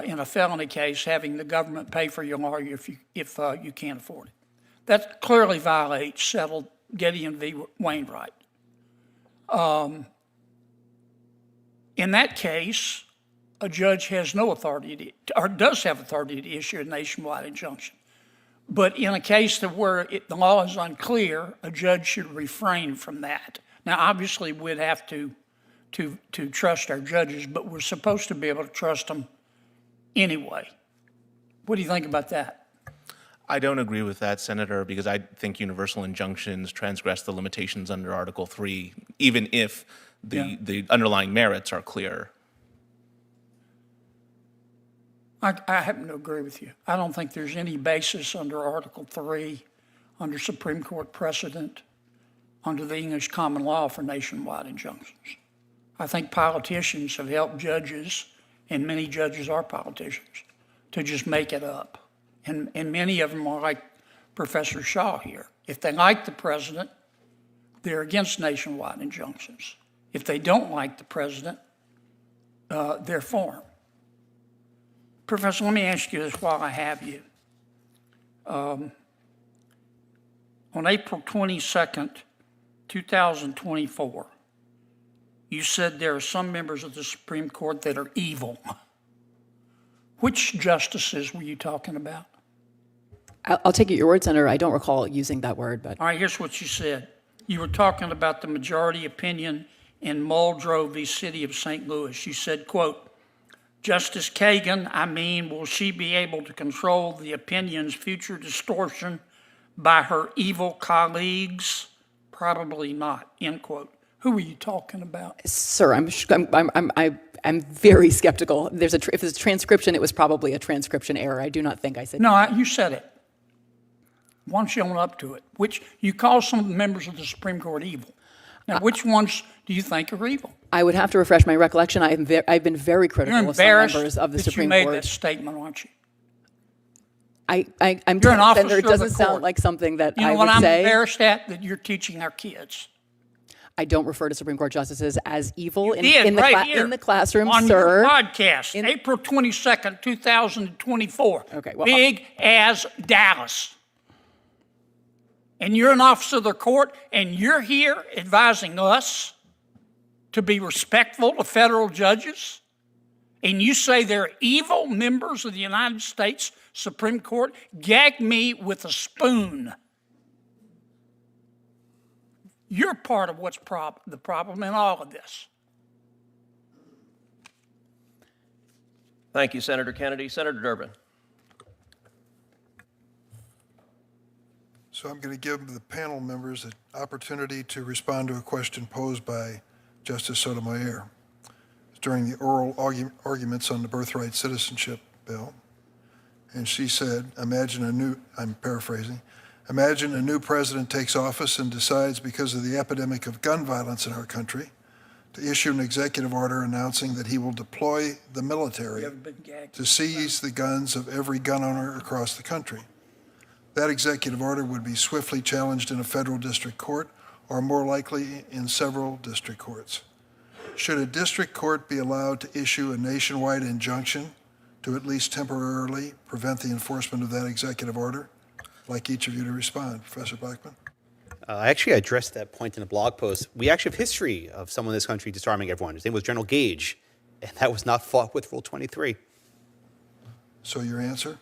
in a felony case, having the government pay for your lawyer if you can't afford it. That clearly violates settled Gideon v. Wainwright. In that case, a judge has no authority or does have authority to issue a nationwide injunction. But in a case where the law is unclear, a judge should refrain from that. Now, obviously, we'd have to trust our judges, but we're supposed to be able to trust them anyway. What do you think about that? I don't agree with that, Senator, because I think universal injunctions transgress the limitations under Article 3, even if the underlying merits are clear. I happen to agree with you. I don't think there's any basis under Article 3, under Supreme Court precedent, under the English common law for nationwide injunctions. I think politicians have helped judges, and many judges are politicians, to just make it up. And many of them are like Professor Shaw here. If they like the president, they're against nationwide injunctions. If they don't like the president, they're for him. Professor, let me ask you this while I have you. On April 22nd, 2024, you said there are some members of the Supreme Court that are evil. Which justices were you talking about? I'll take it your word, Senator. I don't recall using that word, but. All right, here's what you said. You were talking about the majority opinion in Muldrow v. City of St. Louis. You said, quote, Justice Kagan, will she be able to control the opinion's future distortion by her evil colleagues? Probably not, end quote. Who were you talking about? Sir, I'm very skeptical. If there's a transcription, it was probably a transcription error. I do not think I said. No, you said it. Why don't you own up to it? You call some of the members of the Supreme Court evil. Now, which ones do you think are evil? I would have to refresh my recollection. I've been very critical You're of some embarrassed members of the that you Supreme made Court. that statement, aren't you? I'm You're an told, officer Senator, it of the doesn't sound court. like something that You know I what would I'm say. embarrassed at? That you're teaching our kids. I don't refer to Supreme Court justices as evil in Did the right here in the classroom, on sir. your podcast, April 22nd, 2024. Okay, well, Big as Dallas. And you're an officer of the court, and you're here advising us to be respectful to federal judges, and you say they're evil members of the United States Supreme Court? Gag me with a spoon. You're part of what's the problem in all of this. Thank you, Senator Kennedy. Senator Durbin. So I'm going to give the panel members an opportunity to respond to a question posed by Justice Sotomayor during the oral arguments on the birthright citizenship bill. And she said, I'm paraphrasing, imagine a new president takes office and decides, because of the epidemic of gun violence in our country, to issue an executive order announcing that he will deploy the military to seize the guns of every gun owner across the country. That executive order would be swiftly challenged in a federal district court, or more likely in several district courts. Should a district court be allowed to issue a nationwide injunction to at least temporarily prevent the enforcement of that executive order? I'd like each of you to respond. Professor Blackman? I actually addressed that point in a blog post. We actually have history of someone in this country disarming everyone. His name was General Gage, and that was not fought with Rule 23. So your answer?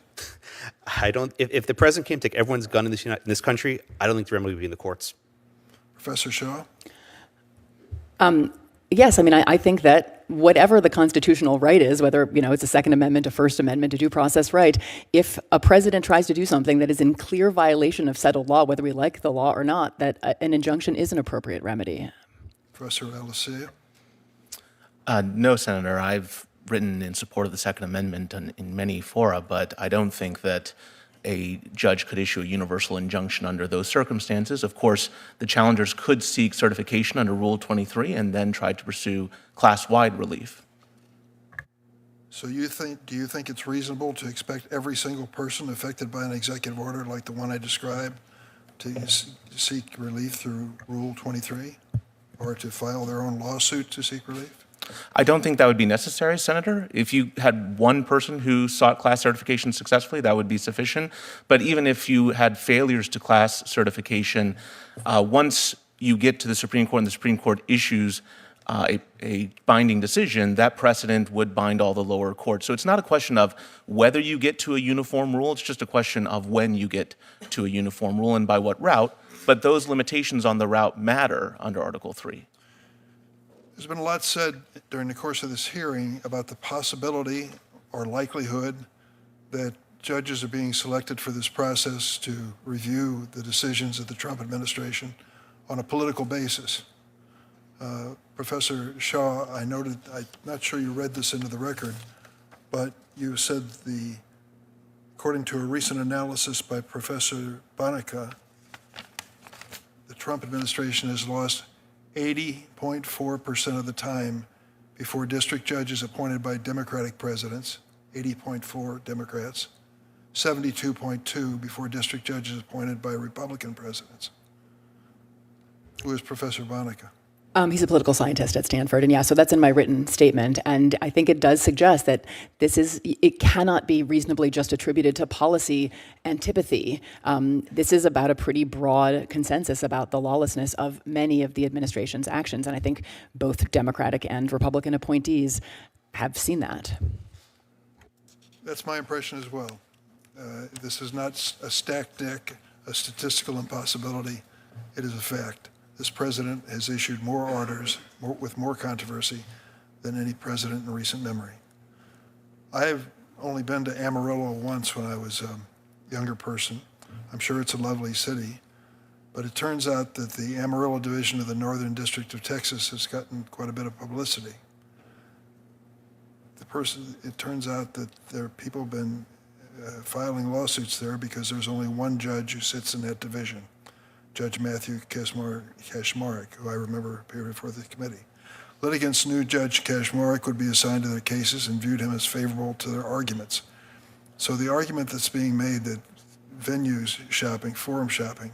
I don't. If the president came to take everyone's gun in this country, I don't think the remedy would be in the courts. Professor Shaw? Yes, I mean, I think that whatever the constitutional right is, whether it's a Second Amendment, a First Amendment, a due process right, if a president tries to do something that is in clear violation of settled law, whether we like the law or not, that an injunction is an appropriate remedy. Professor Alessia? No, Senator. I've written in support of the Second Amendment in many fora, but I don't think that a judge could issue a universal injunction under those circumstances. Of course, the challengers could seek certification under Rule 23 and then try to pursue class-wide relief. So do you think it's reasonable to expect every single person affected by an executive order like the one I described to seek relief through Rule 23, or to file their own lawsuit to seek relief? I don't think that would be necessary, Senator. If you had one person who sought class certification successfully, that would be sufficient. But even if you had failures to class certification, once you get to the Supreme Court and the Supreme Court issues a binding decision, that precedent would bind all the lower courts. So it's not a question of whether you get to a uniform rule, it's just a question of when you get to a uniform rule and by what route. But those limitations on the route matter under Article 3. There's been a lot said during the course of this hearing about the possibility or likelihood that judges are being selected for this process to review the decisions of the Trump administration on a political basis. Professor Shaw, I noted, I'm not sure you read this into the record, but you said according to a recent analysis by Professor Bonica, the Trump administration has lost 80.4% of the time before district judges appointed by Democratic presidents, 80.4 Democrats, 72.2 before district judges appointed by Republican presidents. Who is Professor Bonica? He's a political scientist at Stanford, and so that's in my written statement. And I think it does suggest that it cannot be reasonably just attributed to policy antipathy. This is about a pretty broad consensus about the lawlessness of many of the administration's actions, and I think both Democratic and Republican appointees have seen that. That's my impression as well. This is not a stacked deck, a statistical impossibility. It is a fact. This president has issued more orders with more controversy than any president in recent memory. I have only been to Amarillo once when I was a younger person. I'm sure it's a lovely city, but it turns out that the Amarillo division of the Northern District of Texas has gotten quite a bit of publicity. It turns out that there are people have been filing lawsuits there because there's only one judge who sits in that division. Judge Matthew Kaczmarek, who I remember appeared before the committee. Litigants knew Judge Kaczmarek would be assigned to their cases and viewed him as favorable to their arguments. So the argument that's being made that venues shopping, forum shopping,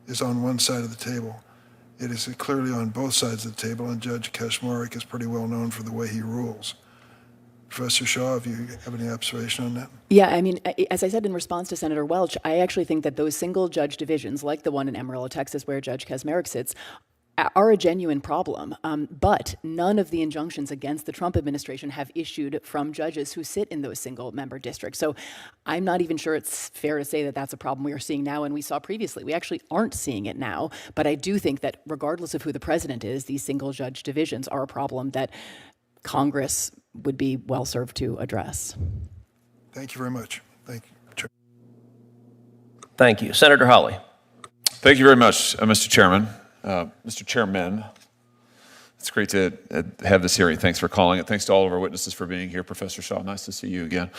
is on one side of the table. It is clearly on both sides of the table, and Judge Kaczmarek is pretty well known for the way he rules. Professor Shaw, if you have any observation on that? Yeah, I mean, as I said in response to Senator Welch, I actually think that those single judge divisions, like the one in Amarillo, Texas, where Judge Kaczmarek sits, are a genuine problem. But none of the injunctions against the Trump administration have issued from judges who sit in those single member districts. So I'm not even sure it's fair to say that that's a problem we are seeing now and we saw previously. We actually aren't seeing it now. But I do think that regardless of who the president is, these single judge divisions are a problem that Congress would be well served to address. Thank you very much. Thank you, Chair. Thank you. Senator Hawley. Thank you very much, Mr. Chairman. Mr. Chairman, it's great to have this hearing. Thanks for calling it. Thanks to all of our witnesses for being here. Professor Shaw, nice to see you again.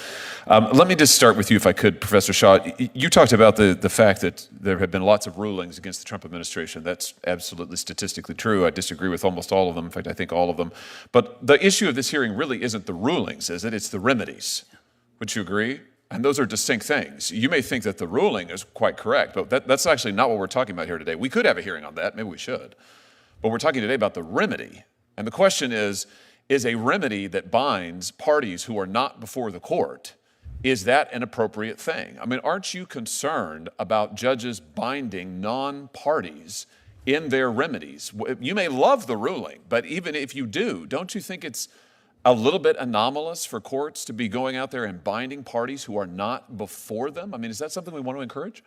Let me just start with you, if I could, Professor Shaw. You talked about the fact that there have been lots of rulings against the Trump administration. That's absolutely statistically true. I disagree with almost all of them. In fact, I think all of them. But the issue of this hearing really isn't the rulings, is it? It's the remedies. Would you agree? And those are distinct things. You may think that the ruling is quite correct, but that's actually not what we're talking about here today. We could have a hearing on that. Maybe we should. But we're talking today about the remedy. And the question is a remedy that binds parties who are not before the court, is that an appropriate thing? I mean, aren't you concerned about judges binding non-parties in their remedies? You may love the ruling, but even if you do, don't you think it's a little bit anomalous for courts to be going out there and binding parties who are not before them? I mean, is that something we want to encourage?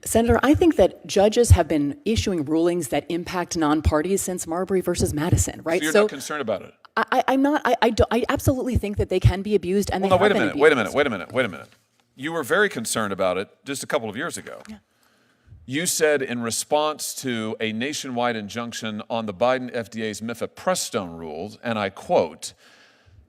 Senator, I think that judges have been issuing rulings that impact non-parties since Marbury versus Madison, right? So you're not concerned about it? I'm not. I absolutely think that they can be abused, and Well, they no, wait a have minute, been wait a minute. You were very concerned about it just a couple of years ago. Yeah. You said in response to a nationwide injunction on the Biden FDA's mifepristone rules, and I quote,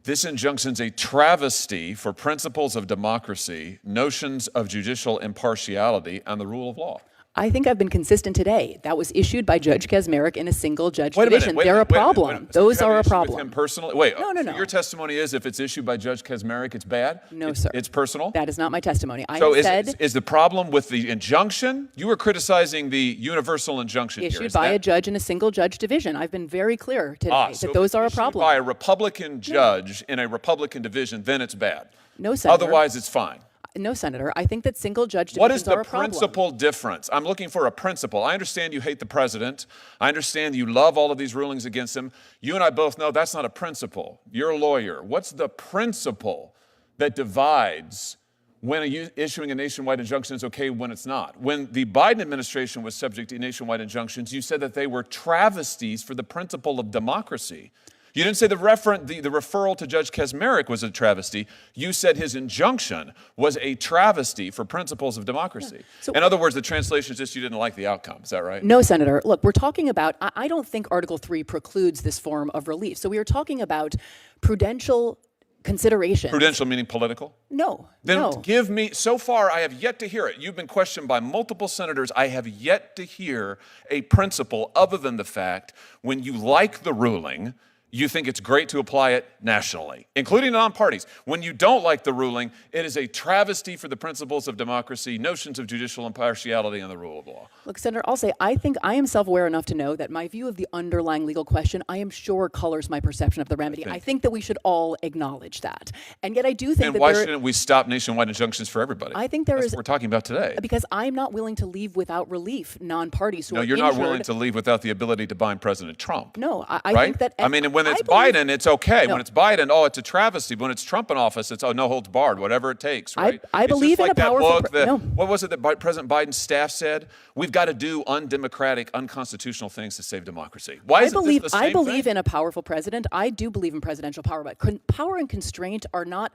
"This injunction's a travesty for principles of democracy, notions of judicial impartiality, and the rule of law." I think I've been consistent today. That was issued by Judge Kaczmarek in a single judge division. They're a problem. Those are a problem. With him personally? Wait, No. So your testimony is if it's issued by Judge Kaczmarek, it's bad? No, sir. It's personal? That is not my testimony. So is the problem with the injunction? You were criticizing the universal injunction here. Issued by a judge in a single judge division. I've been very clear today So that those are a issued problem. by a Republican judge in a Republican division, then it's bad. No, Senator. Otherwise, it's fine. No, Senator. I think that single judge What is divisions are the a problem. principal difference? I'm looking for a principle. I understand you hate the president. I understand you love all of these rulings against him. You and I both know that's not a principle. You're a lawyer. What's the principle that divides when issuing a nationwide injunction is okay when it's not? When the Biden administration was subject to nationwide injunctions, you said that they were travesties for the principle of democracy. You didn't say the referral to Judge Kaczmarek was a travesty. You said his injunction was a travesty for principles of democracy. Yeah. So, in other words, the translation is just you didn't like the outcome. Is that right? No, Senator. Look, we're talking about, I don't think Article 3 precludes this form of relief. So we are talking about prudential considerations. Prudential meaning political? No. Then give me, so far I have yet to hear it. You've been questioned by multiple senators. I have yet to hear a principle other than the fact when you like the ruling, you think it's great to apply it nationally, including non-parties. When you don't like the ruling, it is a travesty for the principles of democracy, notions of judicial impartiality, and the rule of law. Look, Senator, I'll say I think I am self-aware enough to know that my view of the underlying legal question, I am sure colors my perception of the remedy. I think that we should all acknowledge that. And yet I do think and why shouldn't we stop nationwide injunctions for everybody? I think that's what we're talking about today. Because I'm not willing to leave without relief non-parties who are injured. No, you're not willing to leave without the ability to bind President Trump. No, I right? think that... I mean, when it's Biden, it's okay. No. When it's Biden, it's a travesty. When it's Trump in office, it's no holds barred, whatever it takes, right? I believe in a powerful... What was it that President Biden's staff said? We've got to do undemocratic, unconstitutional things to save democracy. Why is this the same I believe thing? In a powerful president. I do believe in presidential power, but power and constraint are not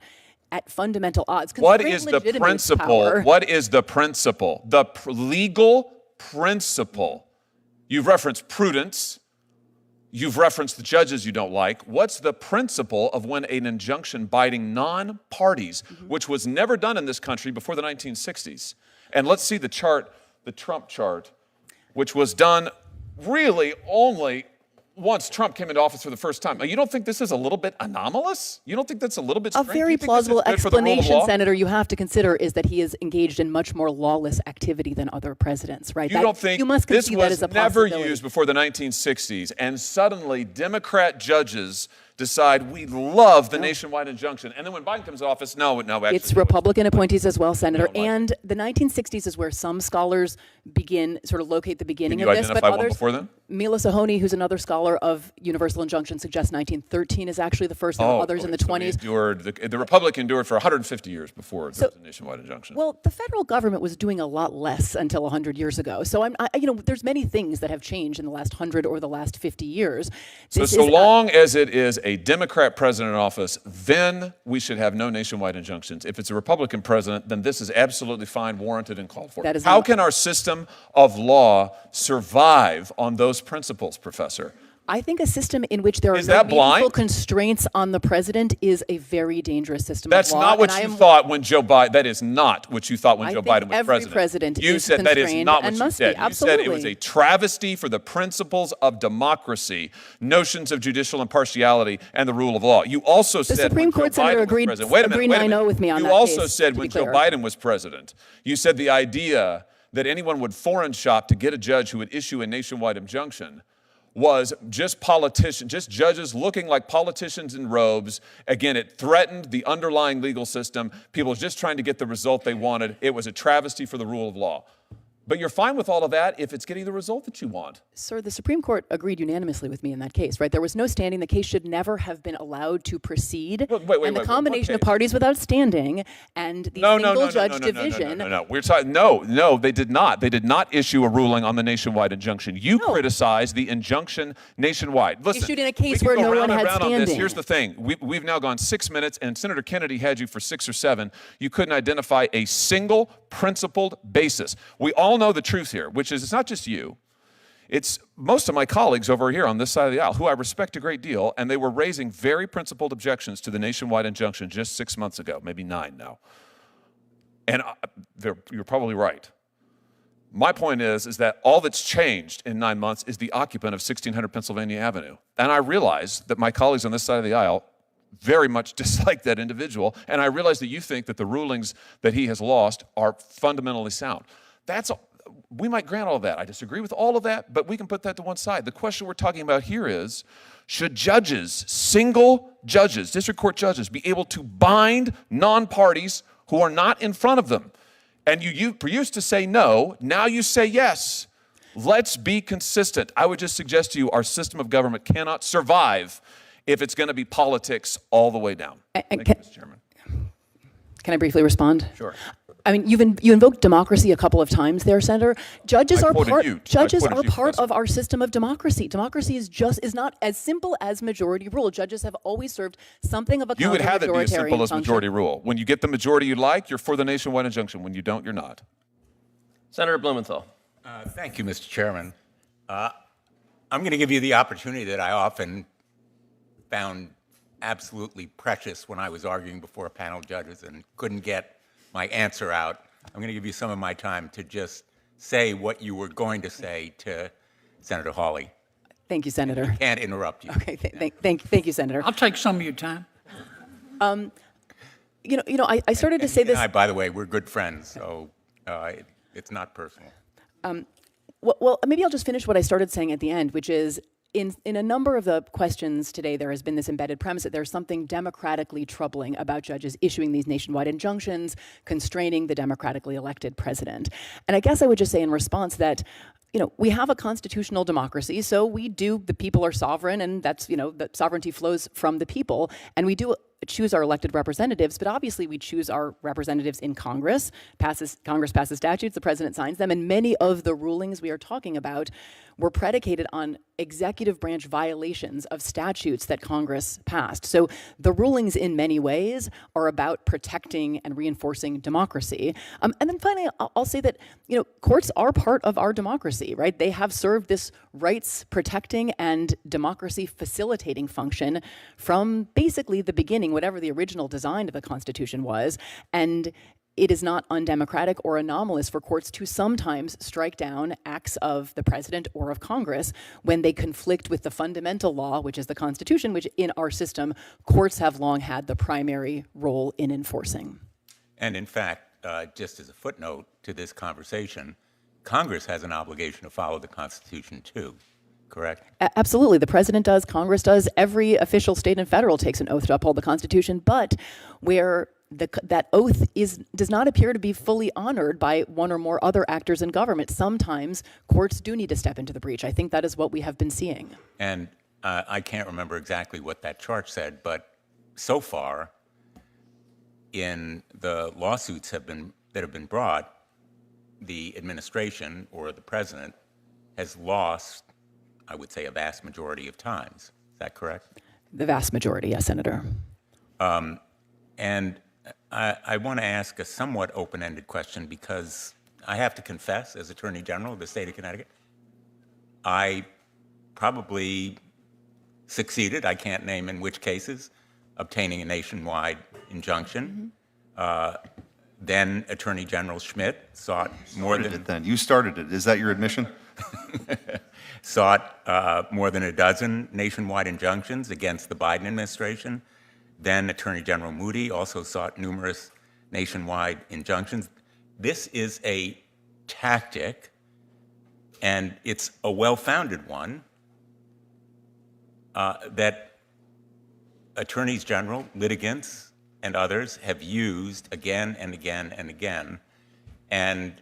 at fundamental odds. What is the principle? Power. What is the principle? The legal principle. You've referenced prudence. You've referenced the judges you don't like. What's the principle of when an injunction binding non-parties, which was never done in this country before the 1960s? And let's see the chart, the Trump chart. which was done really only once Trump came into office for the first time. You don't think this is a little bit anomalous? You don't think that's a little bit A strange? very plausible good for the rule of explanation, law? Senator, you have to consider is that he is engaged in much more lawless activity than other presidents, right? You don't think you must this concede that was is a never possibility. used before the 1960s, and suddenly Democrat judges decide we love the nationwide injunction, and then when Biden comes to office, no, actually. It's Republican appointees as well, Senator. No, Mike. And the 1960s is where some scholars sort of locate the beginning Can of you this, but identify one others. before then? Mila Sahoni, who's another scholar of universal injunction, suggests 1913 is actually the first. There were others in the 20s. The Republic endured for 150 years before there was a nationwide injunction. Well, the federal government was doing a lot less until 100 years ago. So there's many things that have changed in the last 100 or the last 50 years. So long as it is a Democrat president in office, then we should have no nationwide injunctions. If it's a Republican president, then this is absolutely fine, warranted, and called for. That is How not- can our system of law survive on those principles, Professor? I think a system in which there are Is no that meaningful blind? constraints on the president is a very dangerous system That's of law. not what and I you am- thought when Joe Biden. That is not what you thought when I Joe think Biden was every president. president You is said that is constrained not what and you must said. be. You said it was Absolutely. a travesty for the principles of democracy, notions of judicial impartiality, and the rule of law. You also said Supreme when Joe Court Senator Biden agreed- was president. Wait a minute. agreed Wait a minute. 9-0 with me on you that also case, said to when be Joe clear. Biden was president, you said the idea that anyone would foreign shop to get a judge who would issue a nationwide injunction was just judges looking like politicians in robes. Again, it threatened the underlying legal system. People just trying to get the result they wanted. It was a travesty for the rule of law. But you're fine with all of that if it's getting the result that you want. Sir, the Supreme Court agreed unanimously with me in that case, right? There was no standing. The case should never have been allowed to proceed. Wait, and the what combination of case? parties without standing and the single judge division. No. We're talking. No, they did not. They did not issue a ruling on the nationwide injunction. You criticized the injunction nationwide. Listen, Issued in a case we can where go no round one and had round on this. standing. Here's the thing. We've now gone 6 minutes, and Senator Kennedy had you for 6 or 7. You couldn't identify a single principled basis. We all know the truth here, which is it's not just you. It's most of my colleagues over here on this side of the aisle, who I respect a great deal, and they were raising very principled objections to the nationwide injunction just 6 months ago, maybe 9 now. And you're probably right. My point is that all that's changed in 9 months is the occupant of 1600 Pennsylvania Avenue. And I realize that my colleagues on this side of the aisle very much dislike that individual, and I realize that you think that the rulings that he has lost are fundamentally sound. We might grant all of that. I disagree with all of that, but we can put that to one side. The question we're talking about here is, should judges, single judges, district court judges, be able to bind non-parties who are not in front of them? And you used to say no, now you say yes. Let's be consistent. I would just suggest to you our system of government cannot survive if it's going to be politics all the way down. Thank you, Mr. Chairman. Can I briefly respond? Sure. I mean, you invoked democracy a couple of times there, Senator. Judges I are quoted part. you. Judges I quoted are you, part Professor. of our system of democracy. Democracy is not as simple as majority rule. Judges have always served something of a You would have it be as simple as function. majority rule. When you get the majority you like, you're for the nationwide injunction. When you don't, you're not. Senator Blumenthal. Thank you, Mr. Chairman. I'm going to give you the opportunity that I often found absolutely precious when I was arguing before panel judges and couldn't get my answer out. I'm going to give you some of my time to just say what you were going to say to Senator Hawley. Thank you, Senator. Can't interrupt you. Okay, thank you, Senator. I'll take some of your time. I started to say And this. by the way, we're good friends, so it's not personal. Well, maybe I'll just finish what I started saying at the end, which is in a number of the questions today, there has been this embedded premise that there's something democratically troubling about judges issuing these nationwide injunctions, constraining the democratically elected president. And I guess I would just say in response that, we have a constitutional democracy, so the people are sovereign, and that's, the sovereignty flows from the people, and we do choose our elected representatives, but obviously we choose our representatives in Congress. Congress passes statutes, the president signs them, and many of the rulings we are talking about were predicated on executive branch violations of statutes that Congress passed. So the rulings in many ways are about protecting and reinforcing democracy. And then finally, I'll say that, courts are part of our democracy, right? They have served this rights protecting and democracy facilitating function from basically the beginning, whatever the original design of the Constitution was. And it is not undemocratic or anomalous for courts to sometimes strike down acts of the president or of Congress when they conflict with the fundamental law, which is the Constitution, which in our system, courts have long had the primary role in enforcing. And in fact, just as a footnote to this conversation, Congress has an obligation to follow the Constitution too, correct? Absolutely. The president does, Congress does, every official, state and federal, takes an oath to uphold the Constitution, but where that oath does not appear to be fully honored by one or more other actors in government, sometimes courts do need to step into the breach. I think that is what we have been seeing. And I can't remember exactly what that chart said, but so far in the lawsuits that have been brought, the administration or the president has lost, I would say, a vast majority of times. Is that correct? The vast majority, yes, Senator. And I want to ask a somewhat open-ended question because I have to confess, as Attorney General of the state of Connecticut, I probably succeeded, I can't name in which cases, obtaining a nationwide injunction. Then Attorney General Schmidt sought more than... You started it. Is that your admission? sought more than a dozen nationwide injunctions against the Biden administration. Then Attorney General Moody also sought numerous nationwide injunctions. This is a tactic, and it's a well-founded one, that attorneys general, litigants, and others have used again and again and again. And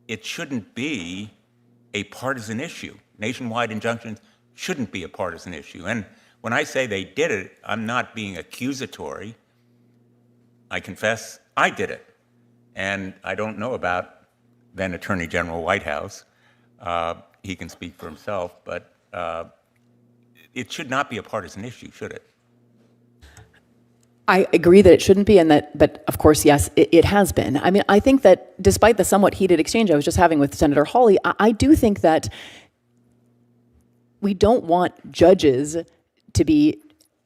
it shouldn't be a partisan issue. Nationwide injunctions shouldn't be a partisan issue. And when I say they did it, I'm not being accusatory. I confess I did it. And I don't know about then Attorney General Whitehouse. He can speak for himself, but it should not be a partisan issue, should it? I agree that it shouldn't be, but of course, yes, it has been. I mean, I think that despite the somewhat heated exchange I was just having with Senator Hawley, I do think that we don't want judges to be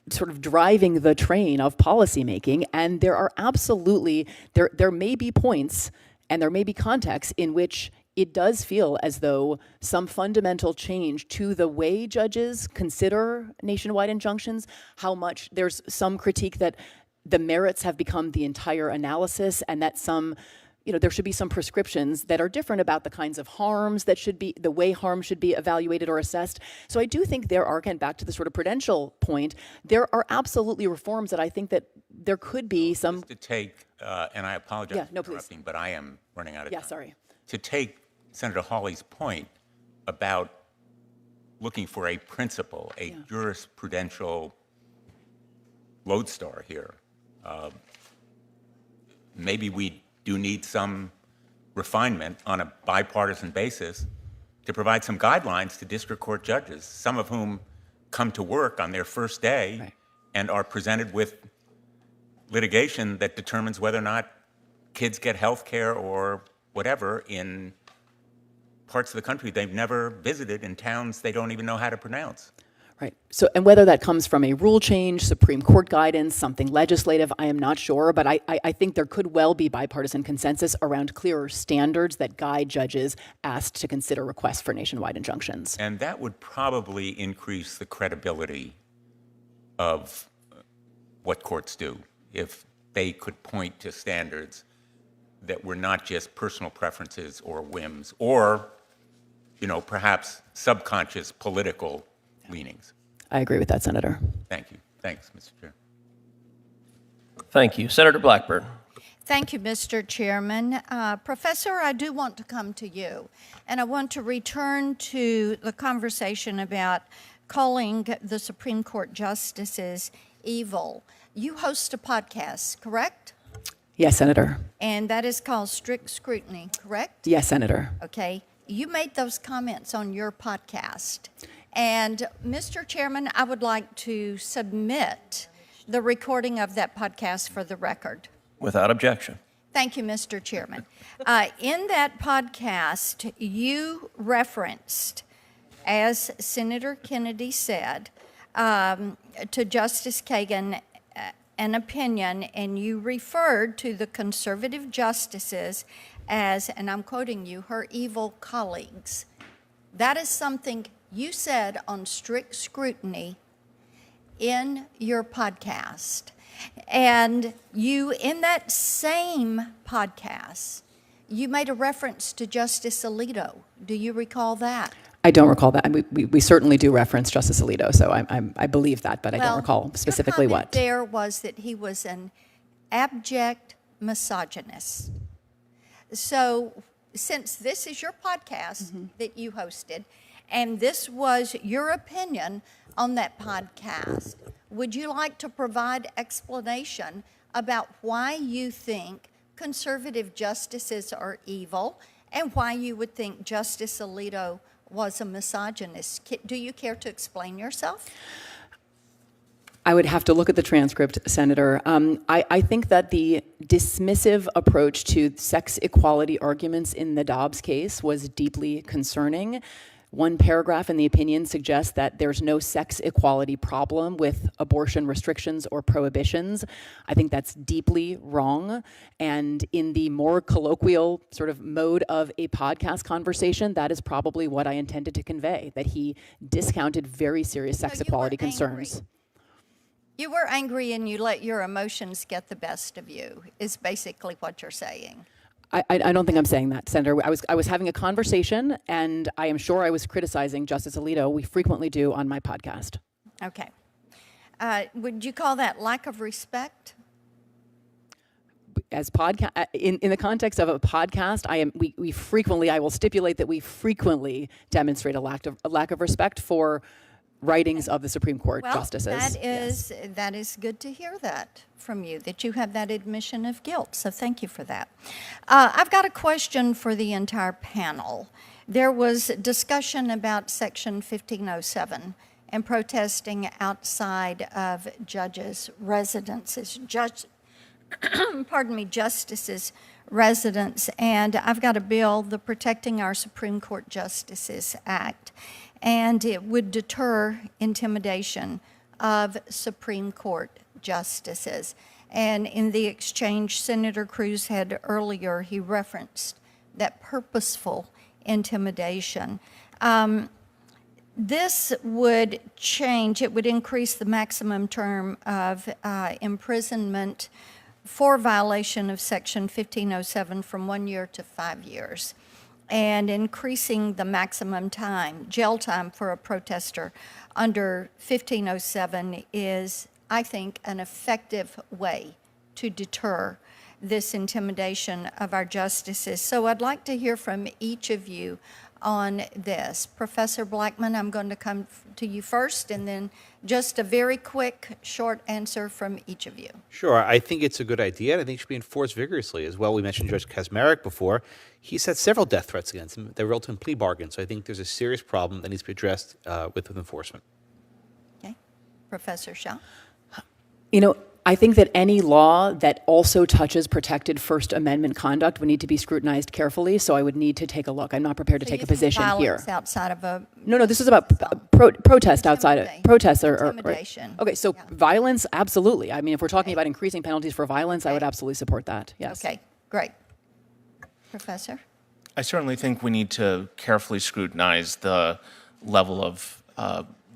sort of driving the train of policymaking, and there are absolutely, there may be points and there may be contexts in which it does feel as though some fundamental change to the way judges consider nationwide injunctions, how much there's some critique that the merits have become the entire analysis and that there should be some prescriptions that are different about the kinds of harms that should be, the way harm should be evaluated or assessed. So I do think there are, again, back to the sort of prudential point, there are absolutely reforms that I think that there could be some... Just to take, and I apologize for interrupting, but I am running out of time. Yeah, sorry. To take Senator Hawley's point about looking for a principle, a jurisprudential lodestar here, maybe we do need some refinement on a bipartisan basis to provide some guidelines to district court judges, some of whom come to work on their first day and are presented with litigation that determines whether or not kids get health care or whatever in parts of the country they've never visited, in towns they don't even know how to pronounce. Right. So, and whether that comes from a rule change, Supreme Court guidance, something legislative, I am not sure, but I think there could well be bipartisan consensus around clearer standards that guide judges asked to consider requests for nationwide injunctions. And that would probably increase the credibility of what courts do if they could point to standards that were not just personal preferences or whims or, perhaps subconscious political leanings. I agree with that, Senator. Thank you. Thanks, Mr. Chair. Thank you. Senator Blackburn. Thank you, Mr. Chairman. Professor, I do want to come to you, and I want to return to the conversation about calling the Supreme Court justices evil. You host a podcast, correct? Yes, Senator. And that is called Strict Scrutiny, correct? Yes, Senator. Okay. You made those comments on your podcast. And Mr. Chairman, I would like to submit the recording of that podcast for the record. Without objection. Thank you, Mr. Chairman. In that podcast, you referenced, as Senator Kennedy said, to Justice Kagan an opinion, and you referred to the conservative justices as, and I'm quoting you, her evil colleagues. That is something you said on Strict Scrutiny in your podcast. And you, in that same podcast, you made a reference to Justice Alito. Do you recall that? I don't recall that. We certainly do reference Justice Alito, so I believe that, but I don't recall specifically your comment what. There was that he was an abject misogynist. So, since this is your podcast that you hosted, and this was your opinion on that podcast, would you like to provide explanation about why you think conservative justices are evil and why you would think Justice Alito was a misogynist? Do you care to explain yourself? I would have to look at the transcript, Senator. I think that the dismissive approach to sex equality arguments in the Dobbs case was deeply concerning. One paragraph in the opinion suggests that there's no sex equality problem with abortion restrictions or prohibitions. I think that's deeply wrong. And in the more colloquial sort of mode of a podcast conversation, that is probably what I intended to convey, that he discounted very serious sex equality concerns. You were angry and you let your emotions get the best of you, is basically what you're saying. I don't think I'm saying that, Senator. I was having a conversation, and I am sure I was criticizing Justice Alito. We frequently do on my podcast. Okay. Would you call that lack of respect? As in the context of a podcast, we frequently, I will stipulate that we frequently demonstrate a lack of respect for writings of the Supreme Court justices. That is good to hear that from you, that you have that admission of guilt. So thank you for that. I've got a question for the entire panel. There was discussion about Section 1507 and protesting outside of judges' residences, justices' residence, and I've got a bill, the Protecting Our Supreme Court Justices Act, and it would deter intimidation of Supreme Court justices. And in the exchange Senator Cruz had earlier, he referenced that purposeful intimidation. This would change, it would increase the maximum term of imprisonment for violation of Section 1507 from 1 year to 5 years, and increasing the maximum time, jail time for a protester under 1507 is, I think, an effective way to deter this intimidation of our justices. So I'd like to hear from each of you on this. Professor Blackman, I'm going to come to you first, and then just a very quick, short answer from each of you. Sure. I think it's a good idea, and I think it should be enforced vigorously as well. We mentioned Judge Kaczmarek before. He said several death threats against him. They resulted in plea bargains. So I think there's a serious problem that needs to be addressed with enforcement. Okay. Professor Shaw? You know, I think that any law that also touches protected First Amendment conduct would need to be scrutinized carefully, so I would need to take a look. I'm not prepared to take a position here. Outside of a... No, this is about protest outside of protests or intimidation. Right. Okay, so violence, absolutely. I mean, if we're talking about increasing penalties for violence, I would absolutely support that, yes. Okay, great. Professor? I certainly think we need to carefully scrutinize the level of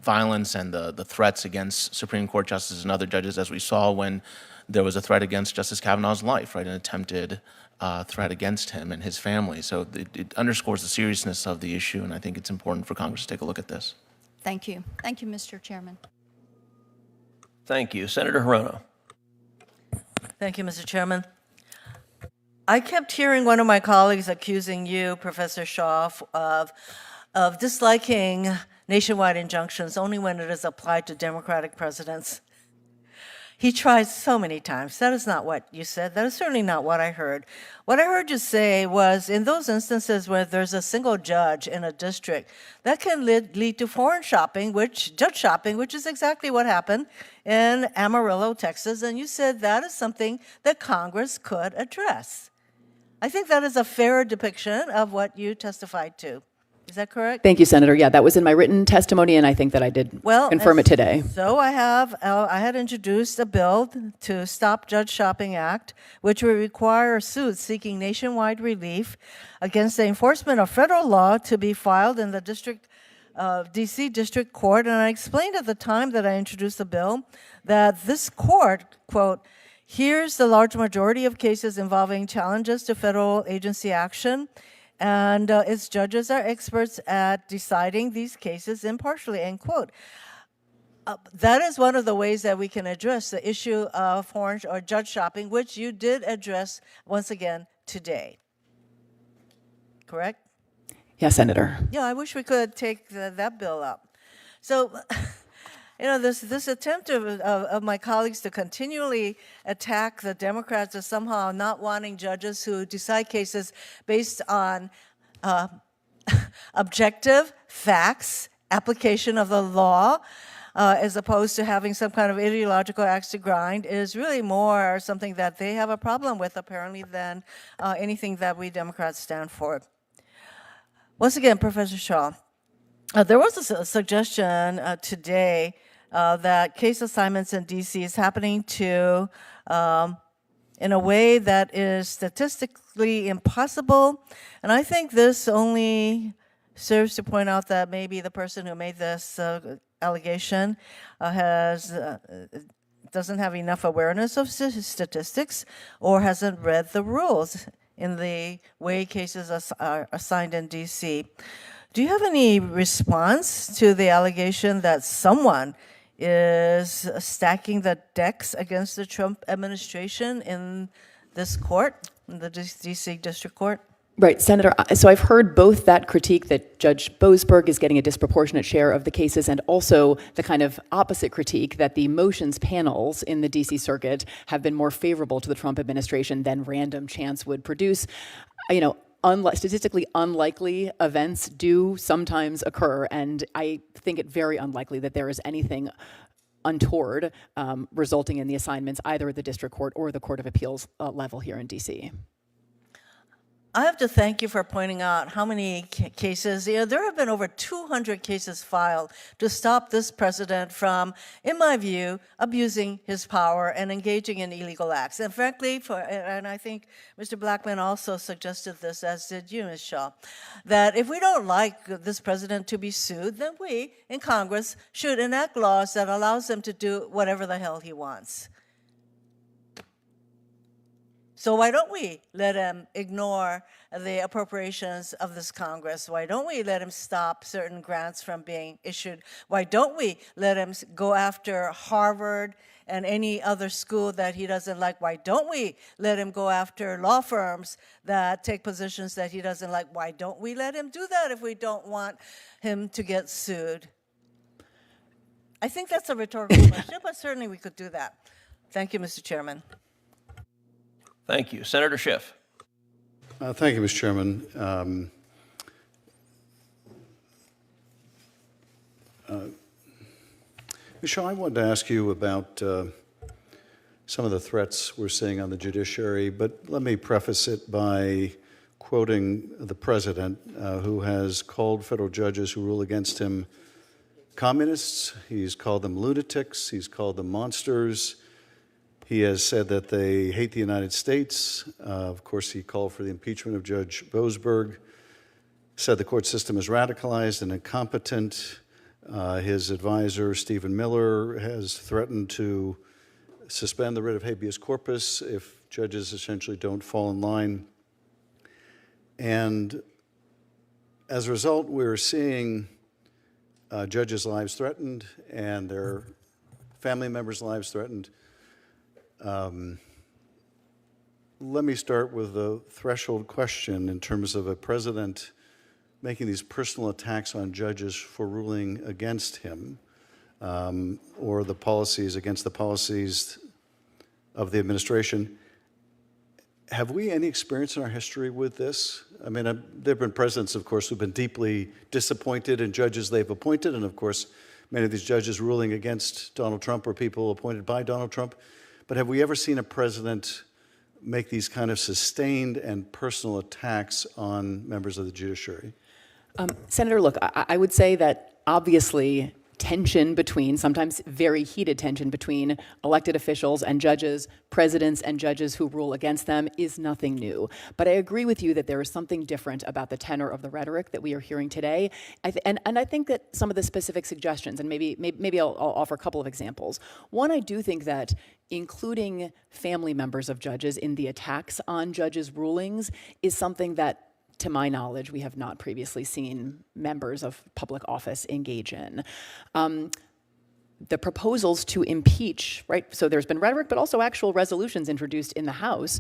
violence and the threats against Supreme Court justices and other judges, as we saw when there was a threat against Justice Kavanaugh's life, right, an attempted threat against him and his family. So it underscores the seriousness of the issue, and I think it's important for Congress to take a look at this. Thank you. Thank you, Mr. Chairman. Thank you. Senator Hirono. Thank you, Mr. Chairman. I kept hearing one of my colleagues accusing you, Professor Shaw, of disliking nationwide injunctions only when it is applied to Democratic presidents. He tried so many times. That is not what you said. That is certainly not what I heard. What I heard you say was in those instances where there's a single judge in a district, that can lead to foreign shopping, judge shopping, which is exactly what happened in Amarillo, Texas. And you said that is something that Congress could address. I think that is a fairer depiction of what you testified to. Is that correct? Thank you, Senator. Yeah, that was in my written testimony, and I think that I did confirm it today. So I had introduced a bill to Stop Judge Shopping Act, which would require suits seeking nationwide relief against the enforcement of federal law to be filed in the D.C. District Court. And I explained at the time that I introduced the bill that this court, quote, hears the large majority of cases involving challenges to federal agency action, and its judges are experts at deciding these cases impartially, end quote. That is one of the ways that we can address the issue of foreign or judge shopping, which you did address once again today. Correct? Yes, Senator. Yeah, I wish we could take that bill up. So, this attempt of my colleagues to continually attack the Democrats as somehow not wanting judges who decide cases based on objective facts, application of the law, as opposed to having some kind of ideological axe to grind, is really more something that they have a problem with, apparently, than anything that we Democrats stand for. Once again, Professor Shaw, there was a suggestion today that case assignments in D.C. is happening in a way that is statistically impossible. And I think this only serves to point out that maybe the person who made this allegation doesn't have enough awareness of statistics or hasn't read the rules in the way cases are assigned in D.C. Do you have any response to the allegation that someone is stacking the decks against the Trump administration in this court, in the D.C. District Court? Right, Senator. So I've heard both that critique that Judge Boasberg is getting a disproportionate share of the cases, and also the kind of opposite critique that the motions panels in the D.C. Circuit have been more favorable to the Trump administration than random chance would produce. Statistically unlikely events do sometimes occur, and I think it very unlikely that there is anything untoward resulting in the assignments either at the district court or the Court of Appeals level here in D.C. I have to thank you for pointing out how many cases, there have been over 200 cases filed to stop this president from, in my view, abusing his power and engaging in illegal acts. And frankly, and I think Mr. Blackman also suggested this, as did you, Ms. Shaw, that if we don't like this president to be sued, then we in Congress should enact laws that allows him to do whatever the hell he wants. So why don't we let him ignore the appropriations of this Congress? Why don't we let him stop certain grants from being issued? Why don't we let him go after Harvard and any other school that he doesn't like? Why don't we let him go after law firms that take positions that he doesn't like? Why don't we let him do that if we don't want him to get sued? I think that's a rhetorical question, but certainly we could do that. Thank you, Mr. Chairman. Thank you. Senator Schiff. Thank you, Mr. Chairman. Michelle, I wanted to ask you about some of the threats we're seeing on the judiciary, but let me preface it by quoting the president, who has called federal judges who rule against him communists. He's called them lunatics. He's called them monsters. He has said that they hate the United States. Of course, he called for the impeachment of Judge Boasberg, said the court system is radicalized and incompetent. His advisor, Stephen Miller, has threatened to suspend the writ of habeas corpus if judges essentially don't fall in line. And as a result, we're seeing judges' lives threatened and their family members' lives threatened. Let me start with a threshold question in terms of a president making these personal attacks on judges for ruling against him, or the policies against the policies of the administration. Have we any experience in our history with this? I mean, there have been presidents, of course, who've been deeply disappointed in judges they've appointed, and of course, many of these judges ruling against Donald Trump or people appointed by Donald Trump. But have we ever seen a president make these kind of sustained and personal attacks on members of the judiciary? Senator, look, I would say that obviously tension between, sometimes very heated tension between elected officials and judges, presidents and judges who rule against them is nothing new. But I agree with you that there is something different about the tenor of the rhetoric that we are hearing today. And I think that some of the specific suggestions, and maybe I'll offer a couple of examples. One, I do think that including family members of judges in the attacks on judges' rulings is something that, to my knowledge, we have not previously seen members of public office engage in. The proposals to impeach, right? So there's been rhetoric, but also actual resolutions introduced in the House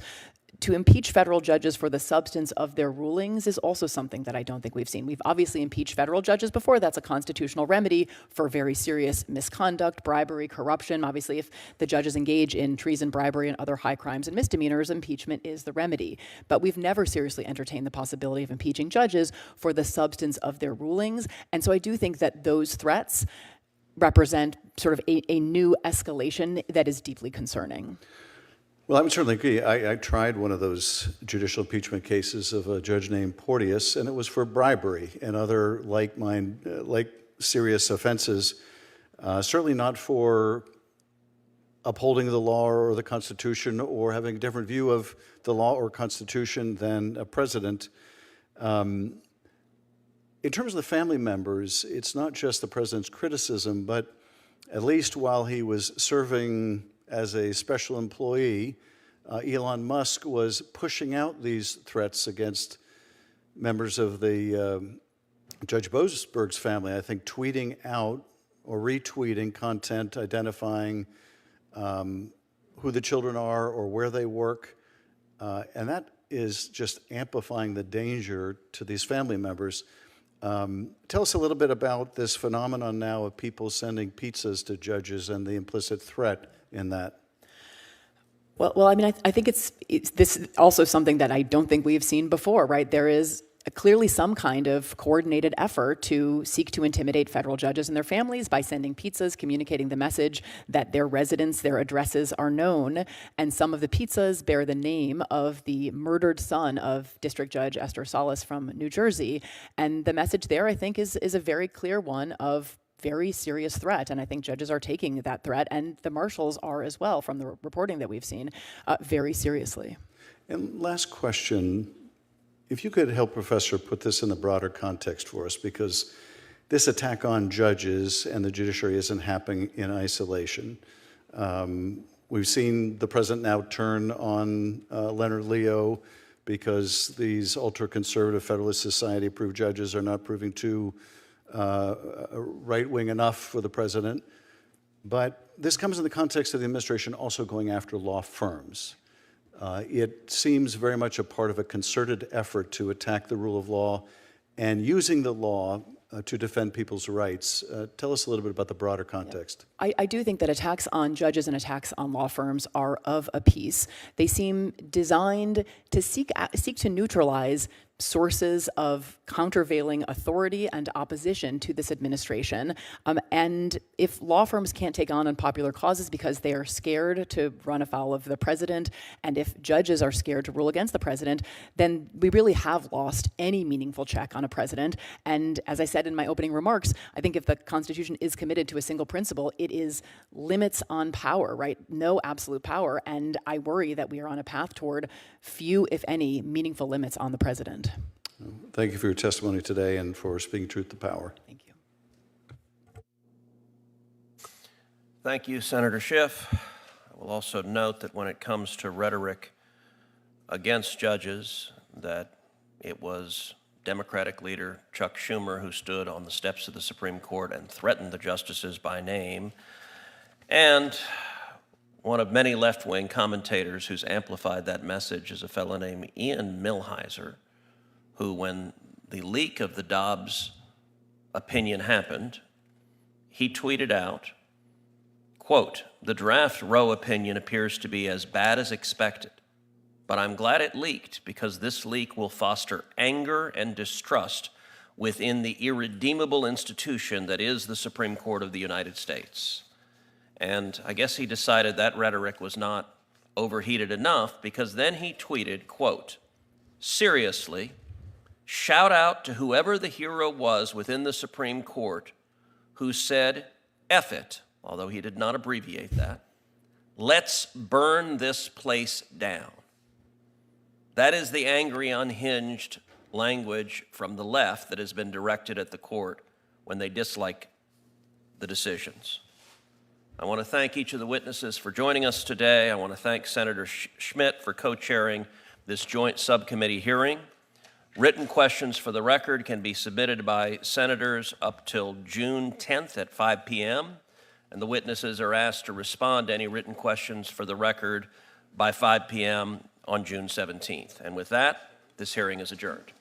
to impeach federal judges for the substance of their rulings is also something that I don't think we've seen. We've obviously impeached federal judges before. That's a constitutional remedy for very serious misconduct, bribery, corruption. Obviously, if the judges engage in treason, bribery, and other high crimes and misdemeanors, impeachment is the remedy. But we've never seriously entertained the possibility of impeaching judges for the substance of their rulings. And so I do think that those threats represent sort of a new escalation that is deeply concerning. Well, I would certainly agree. I tried one of those judicial impeachment cases of a judge named Porteous, and it was for bribery and other like serious offenses. Certainly not for upholding the law or the Constitution or having a different view of the law or Constitution than a president. In terms of the family members, it's not just the president's criticism, but at least while he was serving as a special employee, Elon Musk was pushing out these threats against members of the Judge Boasberg's family, I think tweeting out or retweeting content identifying who the children are or where they work. And that is just amplifying the danger to these family members. Tell us a little bit about this phenomenon now of people sending pizzas to judges and the implicit threat in that. Well, I mean, I think it's this is also something that I don't think we've seen before, right? There is clearly some kind of coordinated effort to seek to intimidate federal judges and their families by sending pizzas, communicating the message that their residence, their addresses are known, and some of the pizzas bear the name of the murdered son of District Judge Esther Salas from New Jersey. And the message there, I think, is a very clear one of very serious threat, and I think judges are taking that threat, and the marshals are as well, from the reporting that we've seen, very seriously. And last question, if you could help Professor put this in the broader context for us, because this attack on judges and the judiciary isn't happening in isolation. We've seen the president now turn on Leonard Leo because these ultra-conservative Federalist Society-approved judges are not proving too right-wing enough for the president. But this comes in the context of the administration also going after law firms. It seems very much a part of a concerted effort to attack the rule of law and using the law to defend people's rights. Tell us a little bit about the broader context. I do think that attacks on judges and attacks on law firms are of a piece. They seem designed to seek to neutralize sources of countervailing authority and opposition to this administration. And if law firms can't take on unpopular causes because they are scared to run afoul of the president, and if judges are scared to rule against the president, then we really have lost any meaningful check on a president. And as I said in my opening remarks, I think if the Constitution is committed to a single principle, it is limits on power, right? No absolute power. And I worry that we are on a path toward few, if any, meaningful limits on the president. Thank you for your testimony today and for speaking truth to power. Thank you. Thank you, Senator Schiff. I will also note that when it comes to rhetoric against judges, that it was Democratic leader Chuck Schumer who stood on the steps of the Supreme Court and threatened the justices by name, and one of many left-wing commentators who's amplified that message is a fellow named Ian Millhiser, who, when the leak of the Dobbs opinion happened, he tweeted out, quote, "The draft Roe opinion appears to be as bad as expected, but I'm glad it leaked because this leak will foster anger and distrust within the irredeemable institution that is the Supreme Court of the United States." And I guess he decided that rhetoric was not overheated enough because then he tweeted, quote, "Seriously, Shout out to whoever the hero was within the Supreme Court who said, F it, although he did not abbreviate that. Let's burn this place down. That is the angry, unhinged language from the left that has been directed at the court when they dislike the decisions. I want to thank each of the witnesses for joining us today. I want to thank Senator Schmidt for co-chairing this joint subcommittee hearing. Written questions for the record can be submitted by senators up till June 10th at 5 p.m., and the witnesses are asked to respond to any written questions for the record by 5 p.m. on June 17th. And with that, this hearing is adjourned.